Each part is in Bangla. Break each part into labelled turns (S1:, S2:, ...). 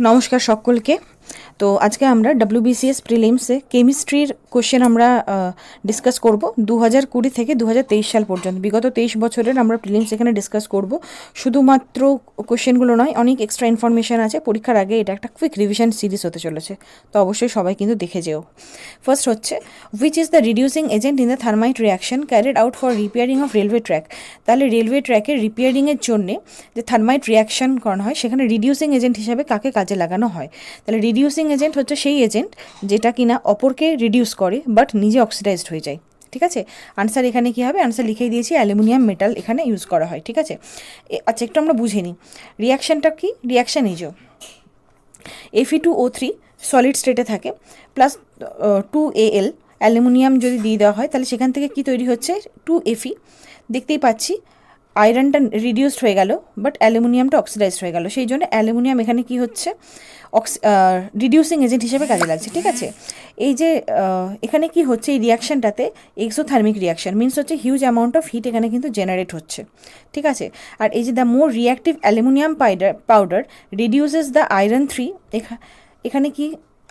S1: নমস্কার সকলকে। তো আজকে আমরা WBCS প্রিলিমসে কেমিস্ট্রির কোশ্চেন আমরা ডিসকাস করব 2020 থেকে 2023 সাল পর্যন্ত। বিগত 23 বছরের আমরা প্রিলিমস এখানে ডিসকাস করব। শুধুমাত্র কোশ্চেনগুলো নয়, অনেক এক্সট্রা ইনফরমেশান আছে। পরীক্ষার আগে এটা একটা কুইক রিভিশন সিরিজ হতে চলেছে, তো অবশ্যই সবাই কিন্তু দেখে যেও। ফার্স্ট হচ্ছে, which is the reducing agent in the thermite reaction carried out for repairing of railway track. তাহলে রেলওয়ে ট্র্যাকের রিপেয়ারিংয়ের জন্যে যে থার্মাইট রিয়াকশন করানো হয়, সেখানে রিডিউসিং এজেন্ট হিসাবে কাকে কাজে লাগানো হয়? তাহলে রিডিউসিং এজেন্ট হচ্ছে সেই এজেন্ট যেটা কিনা অপরকে রিডিউস করে বাট নিজে অক্সিডাইজড হয়ে যায়। ঠিক আছে, আনসার এখানে কী হবে? আনসার লিখেই দিয়েছি, অ্যালুমিনিয়াম মেটাল এখানে ইউজ করা হয়। ঠিক আছে, আচ্ছা একটু আমরা বুঝে নিই রিয়াকশানটা কি। রিয়াকশান ইজো Fe2O3 সলিড স্টেটে থাকে, প্লাস 2Al অ্যালুমিনিয়াম যদি দিয়ে দেওয়া হয়, তাহলে সেখান থেকে কি তৈরি হচ্ছে? 2Fe। দেখতেই পাচ্ছি আয়রনটা রিডিউসড হয়ে গেল বাট অ্যালুমিনিয়ামটা অক্সিডাইজড হয়ে গেল, সেই জন্য অ্যালুমিনিয়াম এখানে কি হচ্ছে? রিডিউসিং এজেন্ট হিসেবে কাজে লাগছে। ঠিক আছে, এই যে এখানে কি হচ্ছে এই রিয়াকশানটাতে? এক্সোথার্মিক রিয়াকশান মিনস হচ্ছে হিউজ অ্যামাউন্ট অফ হিট এখানে কিন্তু জেনারেট হচ্ছে। ঠিক আছে, আর এই যে the more reactive aluminium powder reduces the iron 3। এখানে কি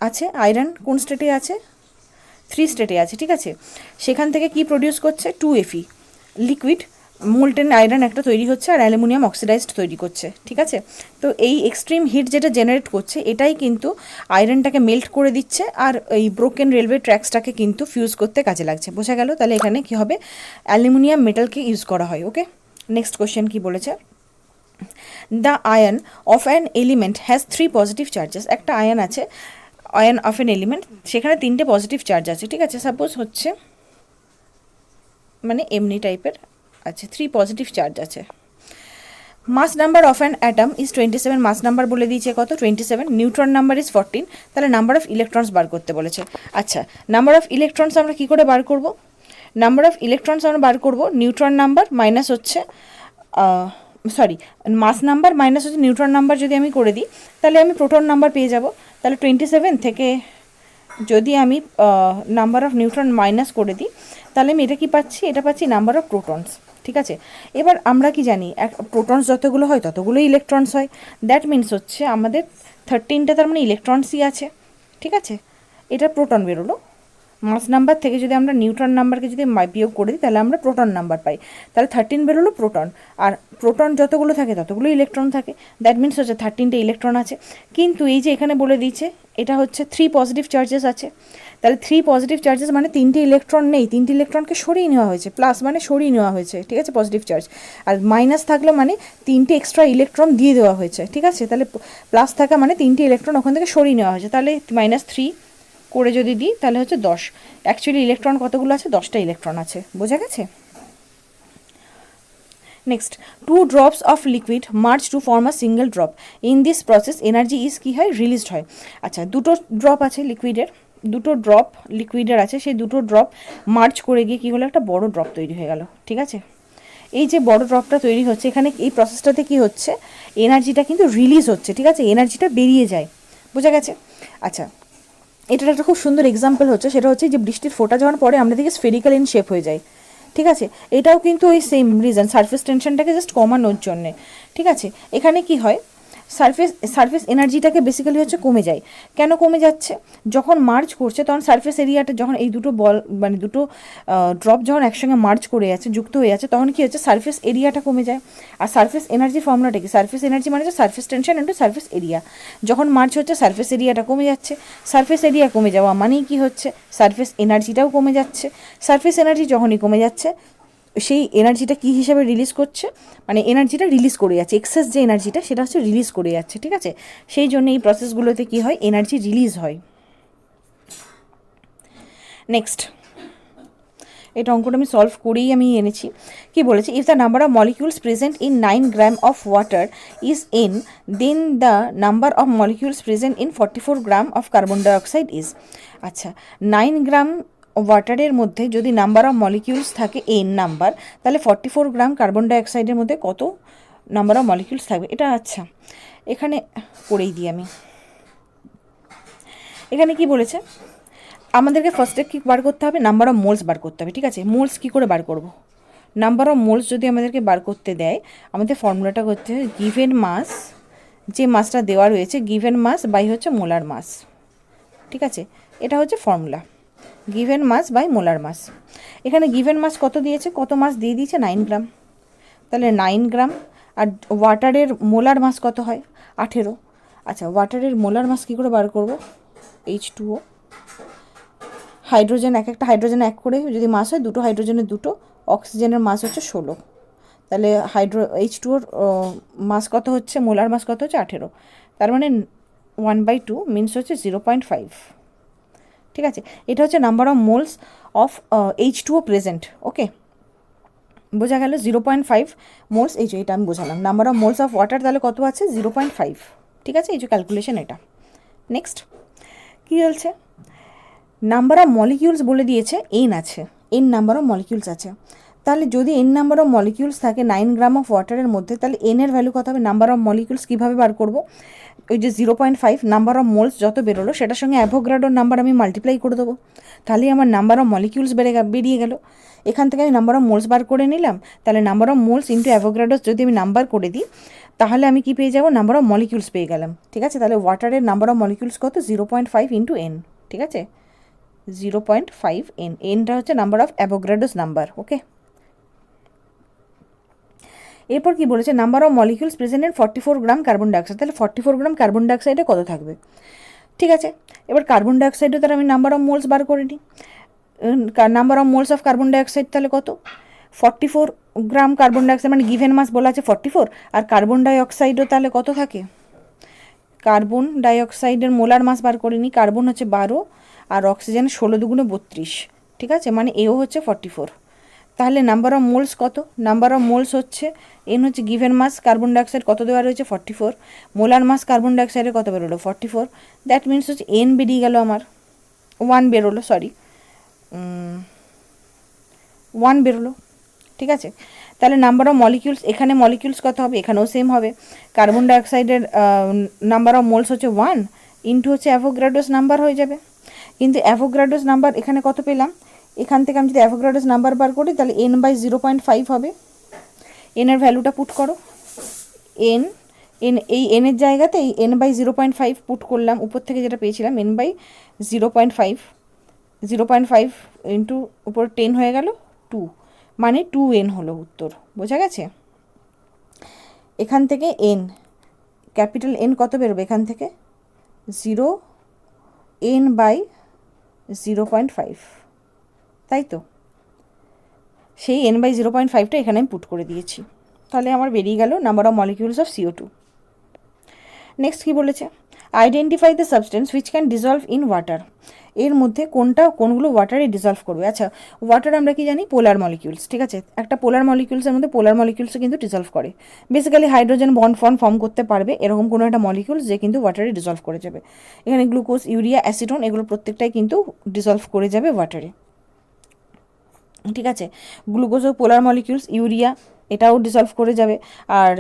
S1: আছে? আয়রন কোন স্টেটে আছে? 3 স্টেটে আছে। ঠিক আছে, সেখান থেকে কি প্রডিউস করছে? 2Fe লিকুইড মোল্টেন আয়রন একটা তৈরি হচ্ছে আর অ্যালুমিনিয়াম অক্সিডাইজড তৈরি করছে। ঠিক আছে, তো এই এক্সট্রিম হিট যেটা জেনারেট করছে এটাই কিন্তু আয়রনটাকে মেল্ট করে দিচ্ছে আর এই ব্রোকেন রেলওয়ে ট্র্যাকসটাকে কিন্তু ফিউজ করতে কাজে লাগছে। বোঝা গেল? তাহলে এখানে কি হবে? অ্যালুমিনিয়াম মেটালকে ইউজ করা হয়। ওকে, নেক্সট কোশ্চেন কি বলেছে? The ion of an element has 3 positive charges. একটা আয়ন আছে, আয়ন অফ অ্যান এলিমেন্ট, সেখানে 3টে পজিটিভ চার্জ আছে। ঠিক আছে, সাপোজ হচ্ছে মানে এমনি টাইপের আছে, 3 পজিটিভ চার্জ আছে। Mass number of an atom is 27। Mass number বলে দিয়েছে কত? 27। Neutron number is 14। তাহলে নাম্বার অফ ইলেকট্রনস বার করতে বলেছে। আচ্ছা, নাম্বার অফ ইলেকট্রনস আমরা কী করে বার করব? নাম্বার অফ ইলেকট্রনস আমরা বার করব নিউট্রন নাম্বার মাইনাস হচ্ছে মাস নাম্বার মাইনাস হচ্ছে নিউট্রন নাম্বার। যদি আমি করে দিই তাহলে আমি প্রোটন নাম্বার পেয়ে যাব। তাহলে 27 থেকে যদি আমি নাম্বার অফ নিউট্রন মাইনাস করে দিই তাহলে আমি এটা কি পাচ্ছি? এটা পাচ্ছি নাম্বার অফ প্রোটনস। ঠিক আছে, এবার আমরা কি জানি? প্রোটনস যতগুলো হয় ততগুলো ইলেকট্রনস হয়। দ্যাট মিনস হচ্ছে আমাদের 13টা তার মানে ইলেকট্রনসই আছে। ঠিক আছে, এটা প্রোটন বেরোলো। মাস নাম্বার থেকে যদি আমরা নিউট্রন নাম্বারকে যদি বিয়োগ করে দিই তাহলে আমরা প্রোটন নাম্বার পাই। তাহলে 13 বেরোলো প্রোটন, আর প্রোটন যতগুলো থাকে ততগুলো ইলেকট্রন থাকে। দ্যাট মিনস হচ্ছে 13টে ইলেকট্রন আছে। কিন্তু এই যে এখানে বলে দিয়েছে এটা হচ্ছে 3 পজিটিভ চার্জেস আছে। তাহলে 3 পজিটিভ চার্জেস মানে 3টে ইলেকট্রন নেই, 3টে ইলেকট্রনকে সরিয়ে নেওয়া হয়েছে। প্লাস মানে সরিয়ে নেওয়া হয়েছে। ঠিক আছে, পজিটিভ চার্জ। আর মাইনাস থাকলে মানে 3টে এক্সট্রা ইলেকট্রন দিয়ে দেওয়া হয়েছে। ঠিক আছে, তাহলে প্লাস থাকা মানে 3টে ইলেকট্রন ওখান থেকে সরিয়ে নেওয়া হয়েছে। তাহলে -3 করে যদি দিই তাহলে হচ্ছে 10। অ্যাকচুয়ালি ইলেকট্রন কতগুলো আছে? 10টা ইলেকট্রন আছে। বোঝা গেছে? Next, 2 drops of liquid merge to form a single drop. In this process energy is কী হয়? রিলিজড হয়। আচ্ছা, দুটো ড্রপ আছে লিকুইডের, দুটো ড্রপ লিকুইডের আছে, সেই দুটো ড্রপ মার্জ করে গিয়ে কী হলো? একটা বড় ড্রপ তৈরি হয়ে গেল। ঠিক আছে, এই যে বড় ড্রপটা তৈরি হচ্ছে এখানে এই প্রসেসটাতে কী হচ্ছে? এনার্জিটা কিন্তু রিলিজ হচ্ছে। ঠিক আছে, এনার্জিটা বেরিয়ে যায়। বোঝা গেছে? আচ্ছা, এটার একটা খুব সুন্দর এক্সাম্পল হচ্ছে, সেটা হচ্ছে যে বৃষ্টির ফোঁটা যখন পড়ে আমরা দেখি স্ফেরিক্যাল ইন শেপ হয়ে যায়। ঠিক আছে, এটাও কিন্তু ওই সেম রিজন, সারফেস টেনশনটাকে জাস্ট কমানোর জন্যে। ঠিক আছে, এখানে কি হয়? সারফেস এনার্জিটাকে বেসিক্যালি হচ্ছে কমে যায়। কেন কমে যাচ্ছে? যখন মার্চ করছে তখন সারফেস এরিয়াটা যখন এই দুটো বল মানে দুটো ড্রপ যখন একসঙ্গে মার্চ করে যাচ্ছে, যুক্ত হয়ে যাচ্ছে, তখন কি হচ্ছে? সারফেস এরিয়াটা কমে যায়। আর সারফেস এনার্জি ফর্মুলাটা কি? সারফেস এনার্জি মানে হচ্ছে surface tension into surface area. যখন মার্চ হচ্ছে সারফেস এরিয়াটা কমে যাচ্ছে। সারফেস এরিয়া কমে যাওয়া মানেই কি হচ্ছে? সারফেস এনার্জিটাও কমে যাচ্ছে। সারফেস এনার্জি যখনই কমে যাচ্ছে সেই এনার্জিটা কী হিসাবে রিলিজ করছে? মানে এনার্জিটা রিলিজ করে যাচ্ছে, এক্সেস যে এনার্জিটা সেটা হচ্ছে রিলিজ করে যাচ্ছে। ঠিক আছে, সেই জন্য এই প্রসেসগুলোতে কী হয়? এনার্জি রিলিজ হয়। নেক্সট, এটা অঙ্কটা আমি সলভ করেই আমি এনেছি। কি বলেছি? If the number of molecules present in 9 gram of water is n, then the number of molecules present in 44 gram of carbon dioxide is. আচ্ছা, 9 গ্রাম ওয়াটারের মধ্যে যদি নাম্বার অফ মলিকিউলস থাকে n নাম্বার, তাহলে 44 গ্রাম কার্বন ডাইঅক্সাইডের মধ্যে কত নাম্বার অফ মলিকিউলস থাকবে? এটা আচ্ছা এখানে করেই দিই আমি। এখানে কি বলেছে? আমাদেরকে ফার্স্টে কী বার করতে হবে? নাম্বার অফ মোলস বার করতে হবে। ঠিক আছে, মোলস কী করে বার করব? নাম্বার অফ মোলস যদি আমাদেরকে বার করতে দেয় আমাদের ফর্মুলাটা করতে হয় গিভেন মাস যে মাসটা দেওয়া রয়েছে গিভেন মাস বাই হচ্ছে মোলার মাস, ঠিক আছে, এটা হচ্ছে formula, given mass by molar mass. এখানে গিভেন মাস কত দিয়েছে, কত মাস দিয়ে দিয়েছে 9 গ্রাম, তাহলে 9 গ্রাম। আর ওয়াটারের মোলার মাস কত হয় 18। আচ্ছা ওয়াটারের মোলার মাস কী করে বার করব, H2O, হাইড্রোজেন একটা হাইড্রোজেন এক করে যদি মাস হয়, দুটো হাইড্রোজেনের দুটো, অক্সিজেনের মাস হচ্ছে 16, তাহলে H2ওর মাস কত হচ্ছে, মোলার মাস কত হচ্ছে 18, তার মানে 1/2 মিনস হচ্ছে 0.5, ঠিক আছে। এটা হচ্ছে number of moles of H2O present, okay, বোঝা গেল 0.5 মোলস, এই যে এটা আমি বোঝালাম। Number of moles of water তাহলে কত আছে 0.5, ঠিক আছে, এই যে ক্যালকুলেশন এটা। নেক্সট কী বলছে, নাম্বার অফ মলিকিউলস বলে দিয়েছে এন আছে, এন নাম্বার অফ মলিকিউলস আছে, তাহলে যদি এন নাম্বার অফ মলিকিউলস থাকে 9 গ্রাম অফ ওয়াটারের মধ্যে, তাহলে এন এর ভ্যালু কত হবে, নাম্বার অফ মলিকিউলস কীভাবে বার করব, ওই যে 0.5 নাম্বার অফ মোলস যত বেরোলো সেটার সঙ্গে অ্যাভোগাড্রোর নাম্বার আমি মাল্টিপ্লাই করে দেবো, তাহলেই আমার নাম্বার অফ মলিকিউলস বেরিয়ে গেল। এখান থেকে আমি নাম্বার অফ মোলস বার করে নিলাম, তাহলে number of moles into Avogadro's যদি আমি নাম্বার করে দিই, তাহলে আমি কি পেয়ে যাবো, নাম্বার অফ মলিকিউলস পেয়ে গেলাম, ঠিক আছে। তাহলে ওয়াটারের নাম্বার অফ মলিকিউলস কত 0.5 ইন্টু এন, ঠিক আছে, 0.5 এন, এনটা হচ্ছে নাম্বার অফ অ্যাভোগাড্রোস নাম্বার, ওকে। এরপর কি বলেছে, number of molecules present in 44 gram carbon dioxide, তাহলে 44 গ্রাম কার্বন ডাইঅক্সাইডে কত থাকবে, ঠিক আছে। এবার কার্বন ডাইঅক্সাইডও তাহলে আমি নাম্বার অফ মোলস বার করে নিই, number of moles of carbon dioxide তাহলে কত, 44 গ্রাম কার্বন ডাইঅক্সাইড, মানে গিভেন মাস বলা আছে 44, আর কার্বন ডাইঅক্সাইডও তাহলে কত থাকে, কার্বন ডাইঅক্সাইডের মোলার মাস বার করে নিই, কার্বন হচ্ছে 12 আর অক্সিজেন 16 দুগুণে 32, ঠিক আছে, মানে এও হচ্ছে 44, তাহলে নাম্বার অফ মোলস কত, নাম্বার অফ মোলস হচ্ছে এন হচ্ছে গিভেন মাস কার্বন ডাইঅক্সাইড কত দেওয়া রয়েছে 44, মোলার মাস কার্বন ডাইঅক্সাইডের কত বেরোলো 44, দ্যাট মিনস হচ্ছে এন বেরিয়ে গেল আমার 1 বেরোলো, সরি 1 বেরোলো, ঠিক আছে। তাহলে নাম্বার অফ মলিকিউলস, এখানে মলিকিউলস কত হবে, এখানেও সেম হবে, কার্বন ডাইঅক্সাইডের নাম্বার অফ মোলস হচ্ছে 1 ইন্টু হচ্ছে অ্যাভোগাড্রোস নাম্বার হয়ে যাবে, কিন্তু অ্যাভোগাড্রোস নাম্বার এখানে কত পেলাম, এখান থেকে আমি যদি অ্যাভোগাড্রোস নাম্বার বার করি তাহলে এন বাই 0.5 হবে, এনের ভ্যালুটা পুট করো, এন এন এই এনের জায়গাতে এই এন বাই 0.5 পুট করলাম, উপর থেকে যেটা পেয়েছিলাম এন বাই 0.5, 0.5 ইন্টু উপর 10 হয়ে গেল 2, মানে 2n হলো উত্তর, বোঝা গেছে। এখান থেকে এন, ক্যাপিটাল এন কত বেরোবে এখান থেকে 0n বাই 0.5, তাই তো, সেই n বাই 0.5টা এখানে আমি পুট করে দিয়েছি, তাহলে আমার বেরিয়ে গেল number of molecules of CO2। Next কী বলেছে, identify the substance which can dissolve in water, এর মধ্যে কোনগুলো ওয়াটারে ডিজলভ করবে। আচ্ছা ওয়াটার আমরা কি জানি, পোলার মলিকিউলস, ঠিক আছে, একটা পোলার মলিকিউলসের মধ্যে পোলার মলিকিউলসে কিন্তু ডিজলভ করে, বেসিক্যালি হাইড্রোজেন বন্ড ফর্ম করতে পারবে এরকম কোনো একটা মলিকিউলস যে কিন্তু ওয়াটারে ডিজলভ করে যাবে, এখানে গ্লুকোজ, ইউরিয়া, অ্যাসিটোন এগুলো প্রত্যেকটাই কিন্তু ডিজলভ করে যাবে ওয়াটারে, ঠিক আছে। গ্লুকোজও পোলার মলিকিউলস, ইউরিয়া এটাও ডিজলভ করে যাবে, আর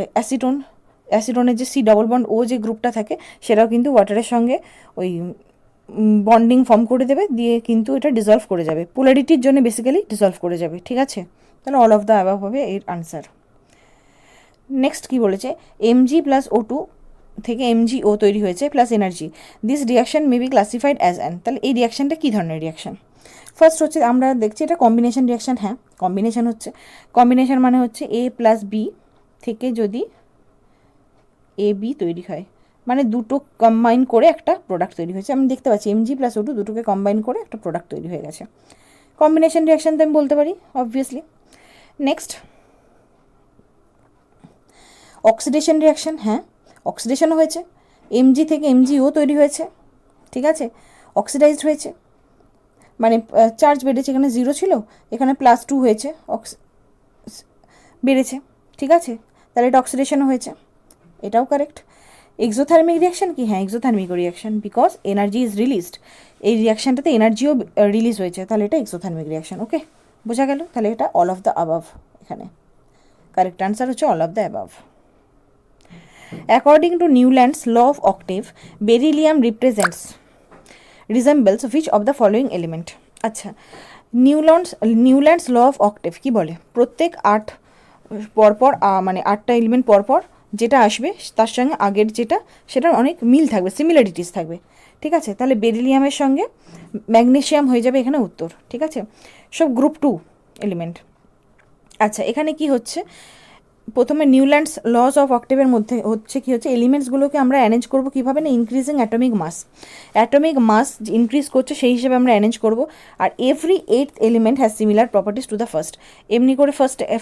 S1: অ্যাসিটোনের যে C+O যে গ্রুপটা থাকে সেটাও কিন্তু ওয়াটারের সঙ্গে ওই বন্ডিং ফর্ম করে দেবে, দিয়ে কিন্তু এটা ডিজলভ করে যাবে, পোলারিটির জন্য বেসিক্যালি ডিজলভ করে যাবে, ঠিক আছে। তাহলে অল অফ দ্য অ্যাবাভ হবে এর আনসার। নেক্সট কি বলেছে, Mg+O2 থেকে MgO তৈরি হয়েছে plus energy, this reaction may be classified as an, তাহলে এই রিয়াকশনটা কী ধরনের রিয়াকশন, ফার্স্ট হচ্ছে আমরা দেখছি এটা কম্বিনেশন রিয়াকশান, হ্যাঁ কম্বিনেশন হচ্ছে, কম্বিনেশন মানে হচ্ছে A+B থেকে যদি AB তৈরি হয়, মানে দুটো কম্বাইন করে একটা প্রোডাক্ট তৈরি হয়েছে, আমি দেখতে পাচ্ছি Mg+O2 দুটোকে কম্বাইন করে একটা প্রোডাক্ট তৈরি হয়ে গেছে, কম্বিনেশন রিয়াকশান তো আমি বলতে পারি অবভিয়াসলি। নেক্সট অক্সিডেশন রিয়াকশান, হ্যাঁ অক্সিডেশনও হয়েছে, Mg থেকে MgO তৈরি হয়েছে, ঠিক আছে, অক্সিডাইজড হয়েছে, মানে চার্জ বেড়েছে, এখানে 0 ছিল এখানে +2 হয়েছে, বেড়েছে, ঠিক আছে, তাহলে এটা অক্সিডেশনও হয়েছে, এটাও কারেক্ট। এক্সোথার্মিক রিয়াকশান কি, হ্যাঁ exothermic reaction, because energy is released, এই রিয়াকশানটাতে এনার্জিও রিলিজ হয়েছে, তাহলে এটা এক্সোথার্মিক রিয়াকশান, ওকে বোঝা গেল। তাহলে এটা অল অফ দ্য অ্যাবাভ, এখানে কারেক্ট আনসার হচ্ছে all of the above. According to Newlands law of octave, beryllium resembles which of the following element. আচ্ছা নিউল্যান্ডস ল অফ অক্টেভ কী বলে, প্রত্যেক 8 পরপর মানে 8টা এলিমেন্ট পরপর যেটা আসবে তার সঙ্গে আগের যেটা সেটার অনেক মিল থাকবে, সিমিলারিটিস থাকবে, ঠিক আছে। তাহলে বেরিলিয়ামের সঙ্গে ম্যাগনেশিয়াম হয়ে যাবে এখানে উত্তর, ঠিক আছে। সব গ্রুপ 2 এলিমেন্ট। আচ্ছা, এখানে কি হচ্ছে, প্রথমে নিউল্যান্ডস লস অফ অক্টেভের মধ্যে হচ্ছে কি হচ্ছে, এলিমেন্টসগুলোকে আমরা অ্যারেঞ্জ করবো কীভাবে না, increasing atomic mass. Atomic mass increase করছে সেই হিসেবে আমরা অ্যারেঞ্জ করবো। আর every 8th element has similar properties to the first. এমনি করে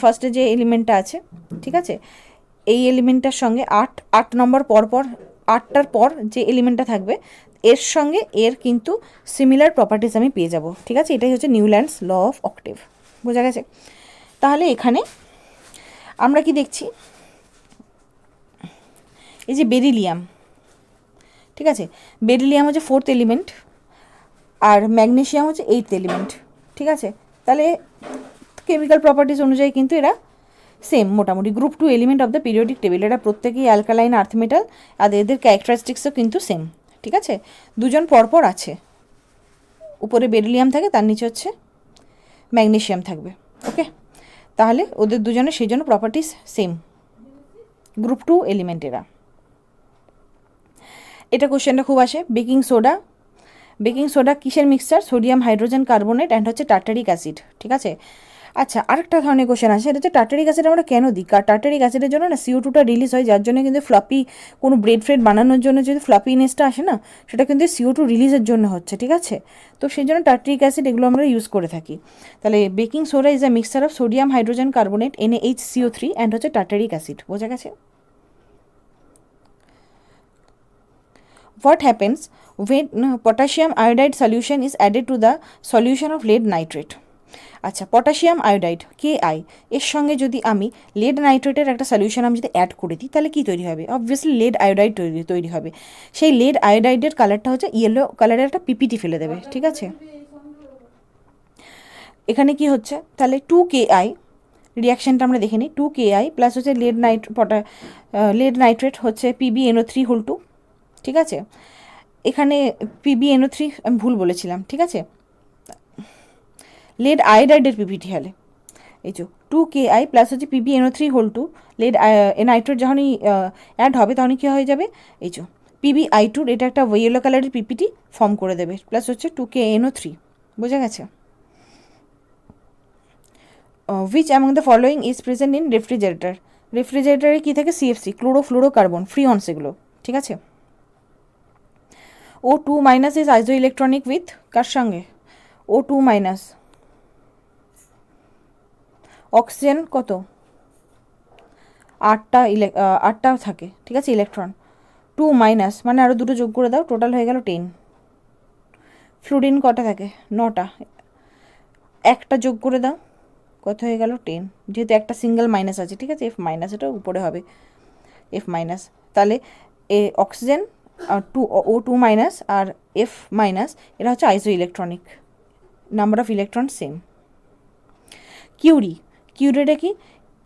S1: ফার্স্টে যে এলিমেন্টটা আছে, ঠিক আছে, এই এলিমেন্টটার সঙ্গে 8 নম্বর পরপর 8টার পর যে এলিমেন্টটা থাকবে এর সঙ্গে এর কিন্তু সিমিলার প্রপার্টিস আমি পেয়ে যাব, ঠিক আছে। এটাই হচ্ছে নিউল্যান্ডস ল অফ অক্টেভ, বোঝা গেছে। তাহলে এখানে আমরা কি দেখছি, এই যে বেরিলিয়াম, ঠিক আছে, বেরিলিয়াম হচ্ছে 4th এলিমেন্ট আর ম্যাগনেশিয়াম হচ্ছে 8th এলিমেন্ট, ঠিক আছে। তাহলে কেমিক্যাল প্রপার্টিস অনুযায়ী কিন্তু এরা সেম, মোটামুটি group 2 element of the periodic table. এরা প্রত্যেকেই অ্যালকালাইন আর্থ মেটাল আর এদের ক্যারেক্টারিস্টিক্সও কিন্তু সেম, ঠিক আছে। দুজন পরপর আছে, উপরে বেরিলিয়াম থাকে, তার নিচে হচ্ছে ম্যাগনেশিয়াম থাকবে, ওকে। তাহলে ওদের দুজনের সেই জন্য প্রপার্টিস সেম, গ্রুপ 2 এলিমেন্ট এরা। এটা কোশ্চেনটা খুব আসে, বেকিং সোডা কিসের mixture, sodium hydrogen carbonate and হচ্ছে টার্টারিক অ্যাসিড, ঠিক আছে। আচ্ছা, আরেকটা ধরনের কোশ্চেন আছে, এটা হচ্ছে টার্টারিক অ্যাসিড আমরা কেন দিই। টার্টারিক অ্যাসিডের জন্য না CO2টা রিলিজ হয়, যার জন্য কিন্তু ফ্লাপি কোনো ব্রেড ফ্রেড বানানোর জন্য যদি ফ্লাপিনেসটা আসে না, সেটা কিন্তু CO2 রিলিজের জন্য হচ্ছে, ঠিক আছে। তো সেই জন্য টার্টারিক অ্যাসিড এগুলো আমরা ইউজ করে থাকি। তাহলে baking soda is a mixture of sodium hydrogen carbonate NaHCO3 and হচ্ছে টার্টারিক অ্যাসিড, বোঝা গেছে। What happens when potassium iodide solution is added to the solution of lead nitrate? আচ্ছা, পটাশিয়াম আয়োডাইড KI এর সঙ্গে যদি আমি লেড নাইট্রেটের একটা সলিউশন আমি যদি অ্যাড করে দিই, তাহলে কী তৈরি হবে, অবভিয়াসলি লেড আয়োডাইড তৈরি হবে। সেই লেড আয়োডাইডের কালারটা হচ্ছে ইয়েলো কালারের একটা পিপিটি ফেলে দেবে, ঠিক আছে। এখানে কি হচ্ছে, তাহলে 2KI রিয়াকশানটা আমরা দেখে নিই। 2KI প্লাস হচ্ছে লেড নাইট্রেট হচ্ছে PbNO3 2, ঠিক আছে। এখানে PbNO3 আমি ভুল বলেছিলাম, ঠিক আছে, লেড আয়োডাইডের পিপিটি হলে এই যে 2KI প্লাস হচ্ছে PbNO3 2, লেড নাইট্রেট যখনই অ্যাড হবে তখনই কী হয়ে যাবে, এই যে PbI2, এটা একটা ইয়েলো কালারের পিপিটি ফর্ম করে দেবে, প্লাস হচ্ছে 2KNO3, বোঝা গেছে। Which among the following is present in রেফ্রিজারেটারে কী থাকে, CFC ক্লোরোফ্লুরোকার্বন, ফ্রিঅনস এগুলো, ঠিক আছে। O2 minus is isoelectronic with কার সঙ্গে, O2 মাইনাস অক্সিজেন কত, 8টা থাকে, ঠিক আছে, ইলেকট্রন। 2 মাইনাস মানে আরও দুটো যোগ করে দাও, টোটাল হয়ে গেল 10। ফ্লুরিন কটা থাকে, 9টা, একটা যোগ করে দাও, কত হয়ে গেল 10, যেহেতু একটা সিঙ্গেল মাইনাস আছে, ঠিক আছে। F মাইনাস, এটা উপরে হবে F মাইনাস। তাহলে অক্সিজেন O2 মাইনাস আর F মাইনাস, এরা হচ্ছে isoelectronic, number of electron same. কিউরিটা কি,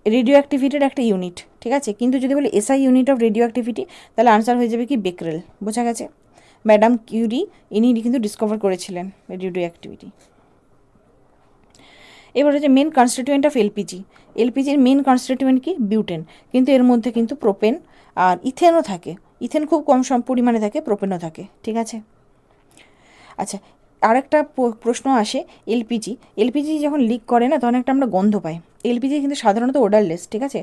S1: রেডিও অ্যাক্টিভিটির একটা ইউনিট, ঠিক আছে। কিন্তু যদি বলি SI unit of radio activity, তাহলে আনসার হয়ে যাবে কি বেকরেল, বোঝা গেছে। ম্যাডাম কিউরি ইনি কিন্তু ডিসকভার করেছিলেন রেডিও অ্যাক্টিভিটি। এবার হচ্ছে মেন কনস্টিটিউয়েন্ট অফ এলপিজির মেন কনস্টিটিউয়েন্ট কি, বিউটেন, কিন্তু এর মধ্যে কিন্তু প্রোপেন আর ইথেনও থাকে। ইথেন খুব কম পরিমাণে থাকে, প্রোপেনও থাকে, ঠিক আছে। আচ্ছা, আরেকটা প্রশ্ন আসে, এলপিজি যখন লিক করে না তখন একটা আমরা গন্ধ পাই। এলপিজি কিন্তু সাধারণত ওডারলেস, ঠিক আছে,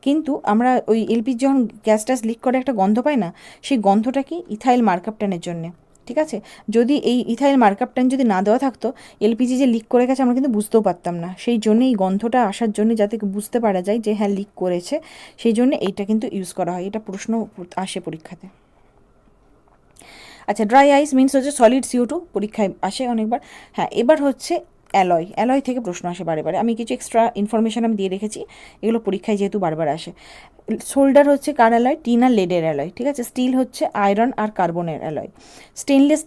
S1: কিন্তু আমরা ওই এলপিজি যখন গ্যাস লিক করে একটা গন্ধ পাই না, সেই গন্ধটা কি ইথাইল মার্কাপটানের জন্যে, ঠিক আছে। যদি এই ইথাইল মার্কাপটান যদি না দেওয়া থাকতো, এলপিজি যে লিক করে গেছে আমরা কিন্তু বুঝতেও পারতাম না। সেই জন্য এই গন্ধটা আসার জন্য, যাতে বুঝতে পারা যায় যে হ্যাঁ লিক করেছে, সেই জন্য এইটা কিন্তু ইউজ করা হয়। এটা প্রশ্ন আসে পরীক্ষাতে। আচ্ছা, ড্রাই আইস মিনস হচ্ছে সলিড CO2, পরীক্ষায় আসে অনেকবার। হ্যাঁ, এবার হচ্ছে অ্যালয় থেকে প্রশ্ন আসে বারে। আমি কিছু এক্সট্রা ইনফরমেশান আমি দিয়ে রেখেছি, এগুলো পরীক্ষায় যেহেতু বারবার আসে। সোল্ডার হচ্ছে কার অ্যালয়, টিন আর লেডের অ্যালয়, ঠিক আছে। স্টিল হচ্ছে আয়রন আর কার্বনের অ্যালয়। স্টেনলেস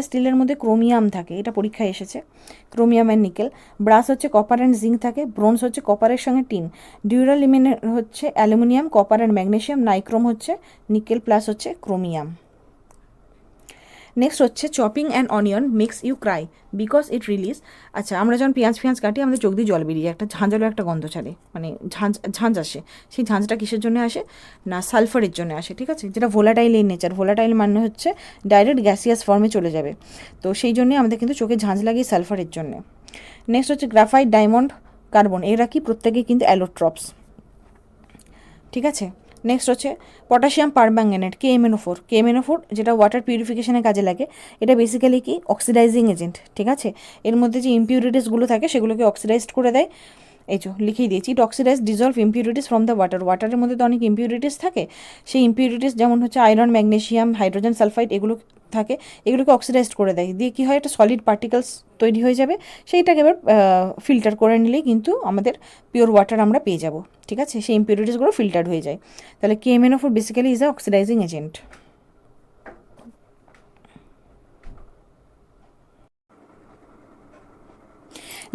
S1: স্টিলের মধ্যে ক্রোমিয়াম থাকে, এটা পরীক্ষায় এসেছে, ক্রোমিয়াম অ্যান্ড নিকেল। ব্রাস হচ্ছে কপার অ্যান্ড জিঙ্ক থাকে। ব্রোঞ্জ হচ্ছে কপারের সঙ্গে টিন। ডিউরালিমিন হচ্ছে aluminium, copper and magnesium. Nichrome হচ্ছে নিকেল প্লাস হচ্ছে ক্রোমিয়াম। নেক্সট হচ্ছে chopping and onion makes you cry because it release. আচ্ছা, আমরা যখন পেঁয়াজ কাটি আমাদের চোখ দিয়ে জল বেরিয়ে একটা ঝাঁঝালো একটা গন্ধ ছাড়ে, মানে ঝাঁঝ আসে। সেই ঝাঁঝটা কিসের জন্য আসে? না সালফারের জন্য আসে, ঠিক আছে, যেটা ভোলাটাইল ইন নেচার। ভোলাটাইল মানে হচ্ছে ডাইরেক্ট গ্যাসিয়াস ফর্মে চলে যাবে, তো সেই জন্যে আমাদের কিন্তু চোখে ঝাঁঝ লাগে সালফারের জন্যে। নেক্সট হচ্ছে গ্রাফাইট, ডায়মন্ড, কার্বন, এরা কি প্রত্যেকেই কিন্তু অ্যালোট্রপস, ঠিক আছে। নেক্সট হচ্ছে পটাশিয়াম পারম্যাঙ্গানেট, KMnO4। KMnO4 যেটা ওয়াটার পিউরিফিকেশনের কাজে লাগে, এটা বেসিক্যালি কি অক্সিডাইজিং এজেন্ট, ঠিক আছে। এর মধ্যে যে ইম্পিউরিটিসগুলো থাকে সেগুলোকে অক্সিডাইজড করে দেয়। এই যে লিখিয়ে দিয়েছি, it oxidise dissolve impurities from the water. ওয়াটারের মধ্যে তো অনেক ইম্পিউরিটিস থাকে, সেই ইম্পিউরিটিস যেমন হচ্ছে আয়রন, ম্যাগনেশিয়াম, হাইড্রোজেন সালফাইড, এগুলো থাকে, এগুলোকে অক্সিডাইজড করে দেয়। দিয়ে কী হয়, একটা সলিড পার্টিকেলস তৈরি হয়ে যাবে, সেইটাকে এবার ফিল্টার করে নিলেই কিন্তু আমাদের পিওর ওয়াটার আমরা পেয়ে যাব, ঠিক আছে। সেই ইম্পিউরিটিসগুলো ফিল্টার্ড হয়ে যায়। তাহলে KMnO4 basically is a oxidising agent.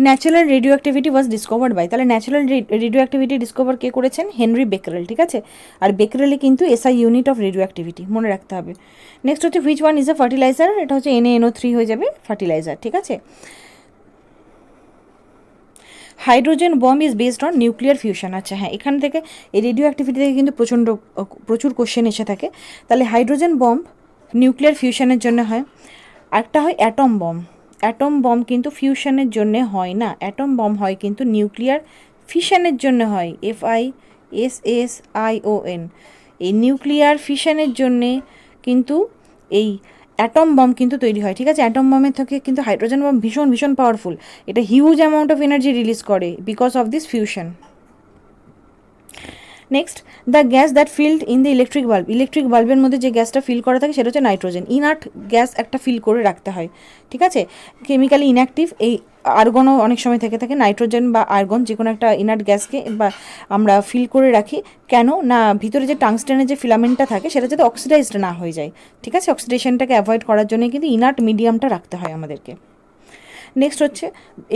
S1: Natural radio activity was discovered by, তাহলে ন্যাচারাল রেডিও অ্যাক্টিভিটি ডিসকভার কে করেছেন? হেনরি বেকারেল, ঠিক আছে। আর বেকারেলে কিন্তু SI unit of radio activity, মনে রাখতে হবে। নেক্সট হচ্ছে which one is a fertiliser, এটা হচ্ছে NaNO3 হয়ে যাবে ফার্টিলাইজার, ঠিক আছে। Hydrogen bomb is based on nuclear fusion. আচ্ছা হ্যাঁ, এখান থেকে এই রেডিও অ্যাক্টিভিটি থেকে কিন্তু প্রচুর কোশ্চেন এসে থাকে। তাহলে হাইড্রোজেন বম্ব নিউক্লিয়ার ফিউশনের জন্য হয়, একটা হয় অ্যাটম বম্ব। অ্যাটম বম্ব কিন্তু ফিউশনের জন্য হয় না, অ্যাটম বম্ব হয় কিন্তু নিউক্লিয়ার ফিশনের জন্য হয়, FISSION। এই নিউক্লিয়ার ফিশনের জন্যে কিন্তু এই অ্যাটম বম্ব কিন্তু তৈরি হয়, ঠিক আছে। অ্যাটম বম্বের থেকে কিন্তু হাইড্রোজেন বম্ব ভীষণ ভীষণ পাওয়ারফুল, এটা huge amount of energy release করে because of this fusion. Next, the gas that filled in the electric bulb, electric বাল্বের মধ্যে যে গ্যাসটা ফিল করা থাকে সেটা হচ্ছে নাইট্রোজেন। ইনার্ট গ্যাস একটা ফিল করে রাখতে হয়, ঠিক আছে। কেমিক্যালি ইনঅ্যাক্টিভ এই আর্গনও অনেক সময় থেকে থাকে, নাইট্রোজেন বা আর্গন যে কোনো একটা ইনার্ট গ্যাসকে বা আমরা ফিল করে রাখি। কেন না, ভিতরে যে টাংস্টেনের যে ফিলামেন্টটা থাকে সেটা যাতে অক্সিডাইজড না হয়ে যায়, ঠিক আছে। অক্সিডেশনটাকে অ্যাভয়েড করার জন্য কিন্তু ইনার্ট মিডিয়ামটা রাখতে হয় আমাদেরকে। নেক্সট হচ্ছে